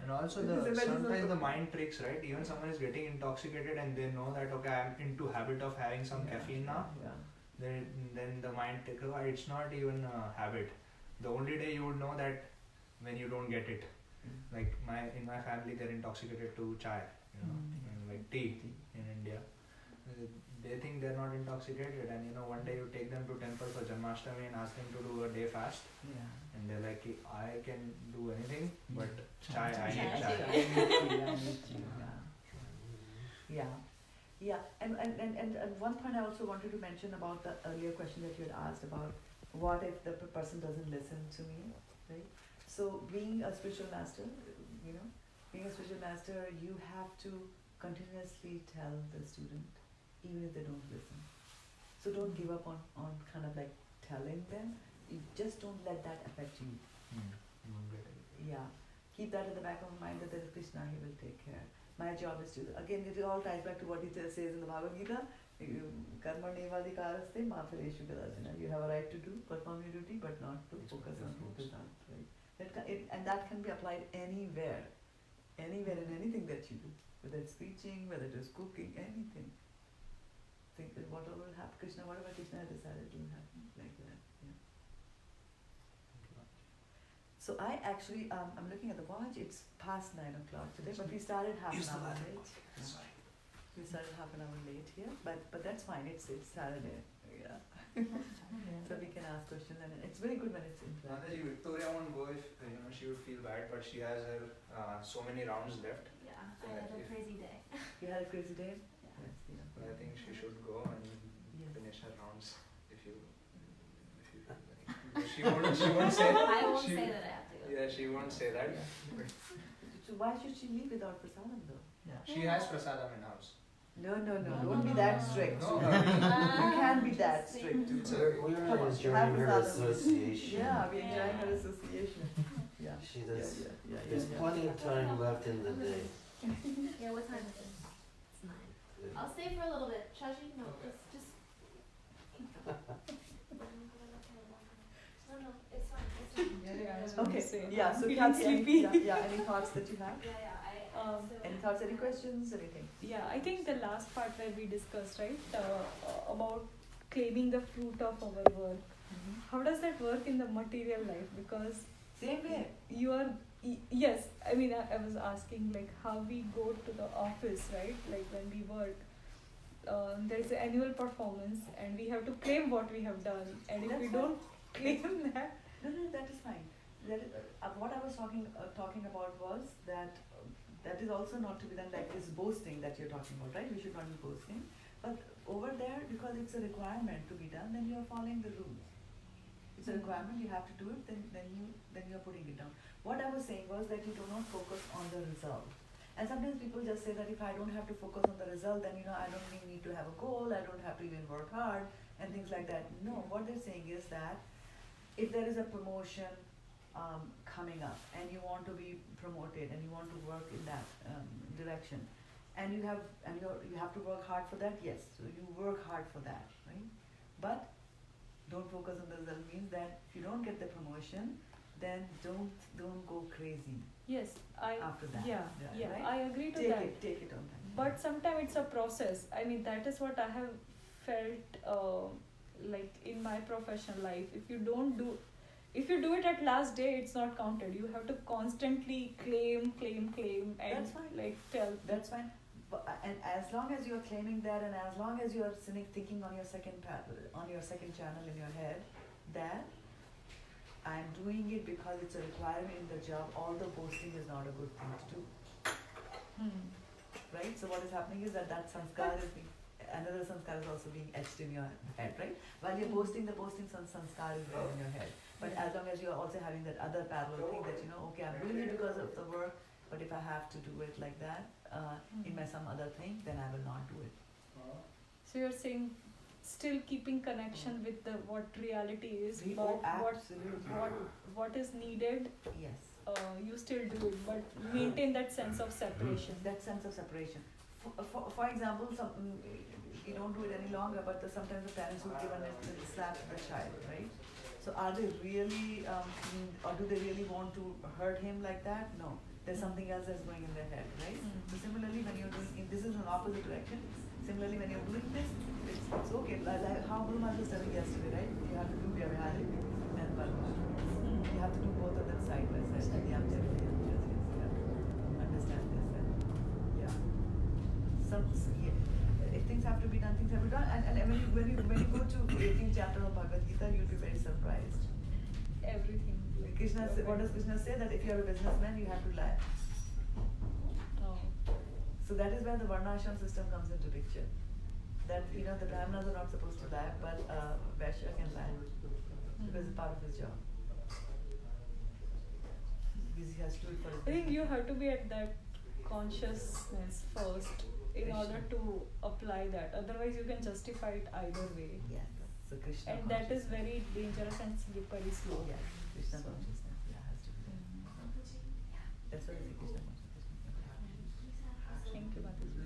And also sometimes the mind tricks, right? Even someone is getting intoxicated and they know that okay, I'm into habit of having some caffeine now. Yeah. Then the mind takes, it's not even a habit. The only day you would know that when you don't get it. Like in my family, they're intoxicated to chai, and like tea in India. They think they're not intoxicated, and one day you take them to temple for Janmashtami and ask them to do a day fast, and they're like, I can do anything, but chai, I need chai. Yeah. And one point I also wanted to mention about the earlier question that you had asked about what if the person doesn't listen to me, right? So being a spiritual master, you have to continuously tell the student, even if they don't listen. So don't give up on kind of like telling them. You just don't let that affect you. Yeah. Keep that in the back of your mind that there is Krishna, he will take care. My job is to, again, it all ties back to what he says in the Bhagavad Gita. Karma nevadikaraste ma phaleshu kadachana. You have a right to perform your duty, but not to focus on results, right? And that can be applied anywhere in anything that you do, whether it's preaching, whether it is cooking, anything. Think that whatever will happen, whatever Krishna decided will happen, like that. Yeah. So I actually, I'm looking at the watch. It's past 9 o'clock today, but we started half an hour late. Sorry. We started half an hour late here, but that's fine. It's Saturday. Yeah. So we can ask questions, and it's very good when it's in plan. Mataji, Victoria won't go if she would feel bad, but she has her so many rounds left. Yeah, I had a crazy day. You had a crazy day? Yeah. Yes, yeah. But I think she should go and Yes. finish her rounds if you feel like. She won't say. I won't she, say that I have to go. Yeah, she won't say that. Yeah. So why should she leave without prasadam though? Yeah. She has prasadam in house. No, don't be that strict. No, You can't be that strict. We're Come on, enjoying have her prasadam. association. Yeah, we're enjoying her association. Yeah. She does. Yeah. There's plenty of time left in the day. Yeah, what time is it? It's 9. I'll stay for a little bit. Shashi, no, just keep No, it's fine. It's fine. Okay. Yeah. So Feeling Kathy, sleepy. any thoughts that you have? Any thoughts? Any questions? Anything? Yeah, I think the last part where we discussed, right, about claiming the fruit of our work. How does that work in the material life? Because Same way. you are, yes, I mean, I was asking like how we go to the office, right? Like when we work, there is an annual performance and we have to claim what we have done. And if That's we fine. don't claim that, No, that is fine. What I was talking about was that that is also not to be done like this boasting that you're talking about, right? We should not be boasting. But over there, because it's a requirement to be done, then you are following the rules. It's a requirement, you have to do it, then you're putting it down. What I was saying was that you do not focus on the result. And sometimes people just say that if I don't have to focus on the result, then I don't even need to have a goal, I don't have to even work hard and things like that. No, what they're saying is that if there is a promotion coming up and you want to be promoted and you want to work in that direction, and you have to work hard for that, yes, so you work hard for that, right? But don't focus on the result means that if you don't get the promotion, then don't go crazy yes, after that. yeah, right? I agree to that. Take it on time. But sometimes it's a process. I mean, that is what I have felt like in my professional life. If you do it at last day, it's not counted. You have to constantly claim and That's fine. like tell. That's fine. And as long as you're claiming that, and as long as you're thinking on your second channel in your head that I'm doing it because it's a requirement in the job, all the boasting is not a good thing to do. Right? So what is happening is that sanskar is being, another sanskar is also being etched in your head, right? While you're boasting, the boasting sanskar is there in your head. But as long as you're also having that other parallel thing that, okay, I'm doing it because of the work, but if I have to do it like that, in my some other thing, then I will not do it. So you're saying still keeping connection with what reality is, but Absolutely. what is needed, Yes. you still do it, but maintain that sense of separation. That sense of separation. For example, you don't do it any longer, but sometimes the parents would give a slap to the child, right? So are they really, or do they really want to hurt him like that? No. There's something else that's going in their head, right? So similarly, when you're doing, this is an opposite direction. Similarly, when you're doing this, it's okay. Like how Guru Maharaj was telling yesterday, right? You have to do Vyavaharik and Paramahansa. You have to do both of them side by side. You have to understand this. And if things have to be done, things have to be done. And when you go to 18th chapter of Bhagavad Gita, you'll be very surprised. Everything. What does Krishna say? That if you are a businessman, you have to lie. Oh. So that is where the Varnashram system comes into picture. That the Brahmanas are not supposed to lie, but Vaishya can lie because it's part of his job. Because he has to do it for his I think business. you have to be at that consciousness first in order to apply that. Otherwise, you can justify it either way. Yeah. So Krishna And that is consciousness. very dangerous and slippery slope. Yeah. Krishna consciousness. Yeah, has to be there. That's what I say, Krishna consciousness. Thank you, Mataji.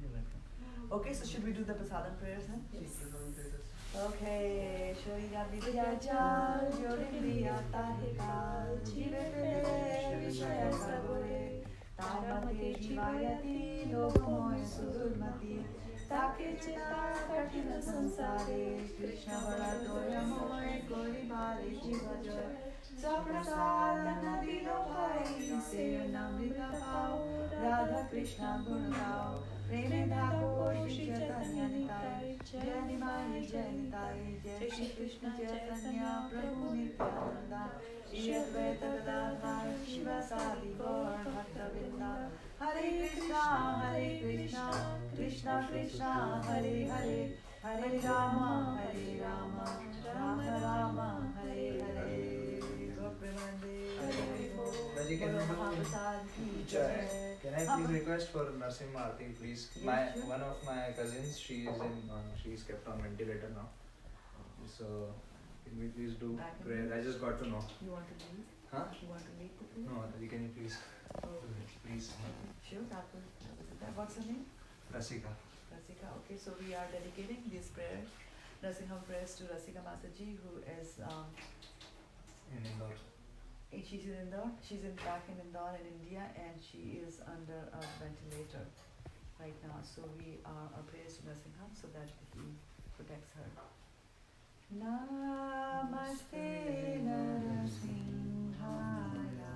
You're welcome. Okay, so should we do the prasadam prayers then? Yes. Okay, Shoriya Vidya Jal, Jyoti Tahikal, Jive Pede, Vishaya Sabore, Tamate Jivayati, Lokomoy Sudurmati, Take Chita Katina Sansare, Krishna Varatoya Moy, Gori Bari Jivajoy, Saprasad Nadi Lopai, Se Namrita Pau, Radha Krishna Gunagao, Premendago Shri Chaitanya Nitai, Jai Nimai Jai Nitai, Jai Shri Krishna Chaitanya Prabhu Nityananda, Shri Advaita Gadadhar Shivasadi Gaur Bhakta-vrinda, Hare Krishna, Krishna Krishna, Hare Hare, Hare Rama, Rama Rama, Hare Hare. Raji, can I please request for Nursing Marti, please? One of my cousins, she's kept on ventilator now. So can we please do prayer? I just got to know. You want to lead? Huh? You want to lead the prayer? No, Raji, can you please do it, please? Sure, what's her name? Rasika. Rasika. Okay, so we are dedicating these prayers, nursing home prayers, to Rasika Mataji, who is In Indore. she's in Indore. She's back in Indore in India, and she is under a ventilator right now. So we are our prayers to nursing home so that he protects her. Namaste Narasimhaya,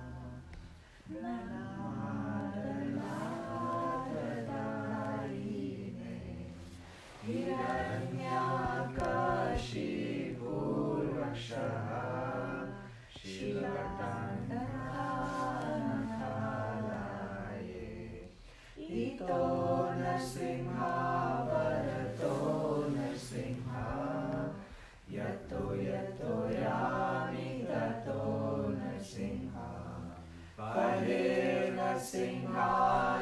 Pranadharine, Hiranyakashipu Rakshaha, Shivardhanakalaye, Ito Narsimha Bharato Narsimha, Yato Yato Yami Tato Narsimha, Pare Narsimha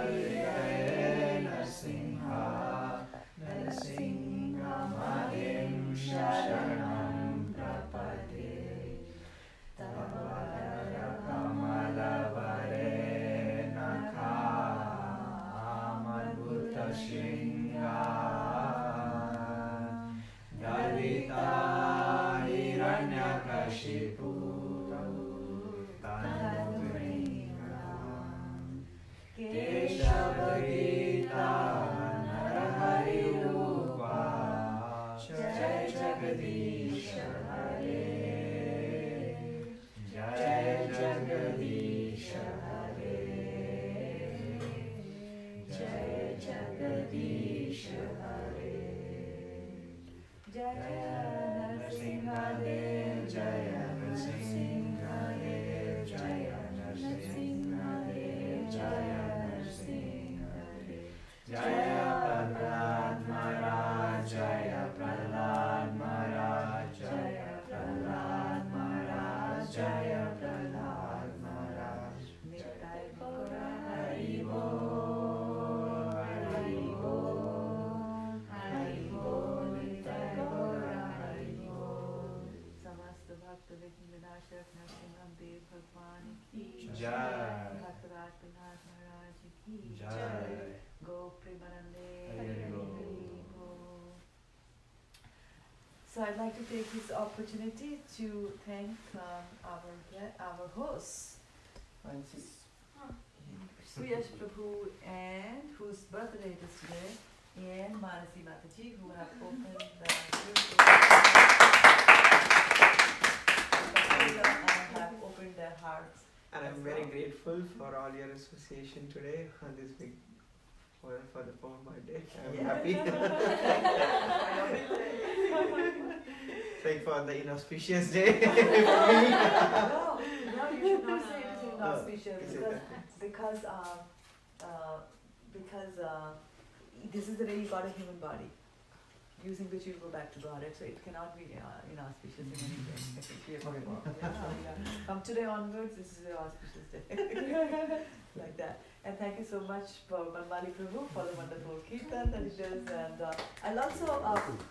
Ire Narsimha, Narsimha Madim Sharanam Prapade, Tavara Kamalavare Nakha Amadbhuta Shringa Dalita Hiranyakashipu Tanuvrinam Keshavagita Narahari Rupa Jai Jagadisha Hare, Jai Jagadisha Hare, Jai Jagadisha Hare, Jaya Narsimha Dev, Jaya Narsimha Dev, Jaya Narsimha Dev, Jaya Narsimha Dev, Jaya Prahlad Maharaj, Jaya Prahlad Maharaj, Jaya Prahlad Maharaj, Jaya Prahlad Maharaj, Nitai Gaura Hari Bol, Hari Bol, Hari Bol, Nitai Gaura Hari Bol. Samasta Bhakta Vinashak Narsimham Dev Bhagwan ki Jai. Bhaktaraj Prahlad Maharaj ki Jai. Go Premanande Hari Bol. So I'd like to take this opportunity to thank our hosts, Suyash Prabhu, and whose birthday it is today, and Manasi Mataji, who have opened their hearts. And I'm very grateful for all your association today on this big for the poor birthday. I'm happy. It's like for the inauspicious day. No, you should not say it is inauspicious because this is the day you got a human body, using which you go back to God. So it cannot be inauspicious in any way. From today onwards, this is the auspicious day. Like that. And thank you so much for Manmali Prabhu for the wonderful kirtan that he does. And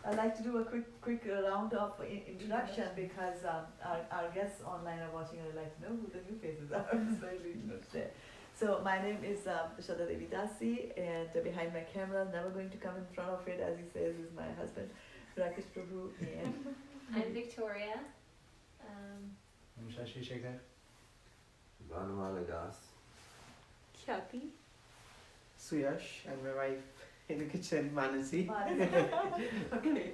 I'd like to do a quick round of introduction because our guests online are watching and I'd like to know who the new faces are. So my name is Shraddha-devi Dasi, and behind my camera, never going to come in front of it, as he says, is my husband, Rakesh Prabhu. And I'm Victoria. I'm Shashi Shekhar. Vanamala Das. Khyati. Suyash and my wife in the kitchen, Manasi. Okay.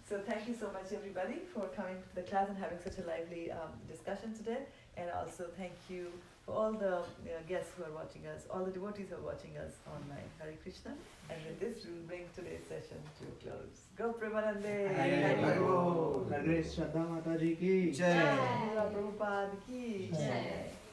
So thank you so much, everybody, for coming to the class and having such a lively discussion today. And also thank you for all the guests who are watching us, all the devotees who are watching us online. Hare Krishna. And with this, we will bring today's session to a close. Go Premanande! Hare Shraddha Mataji ki Jai. Prabhupada ki Jai.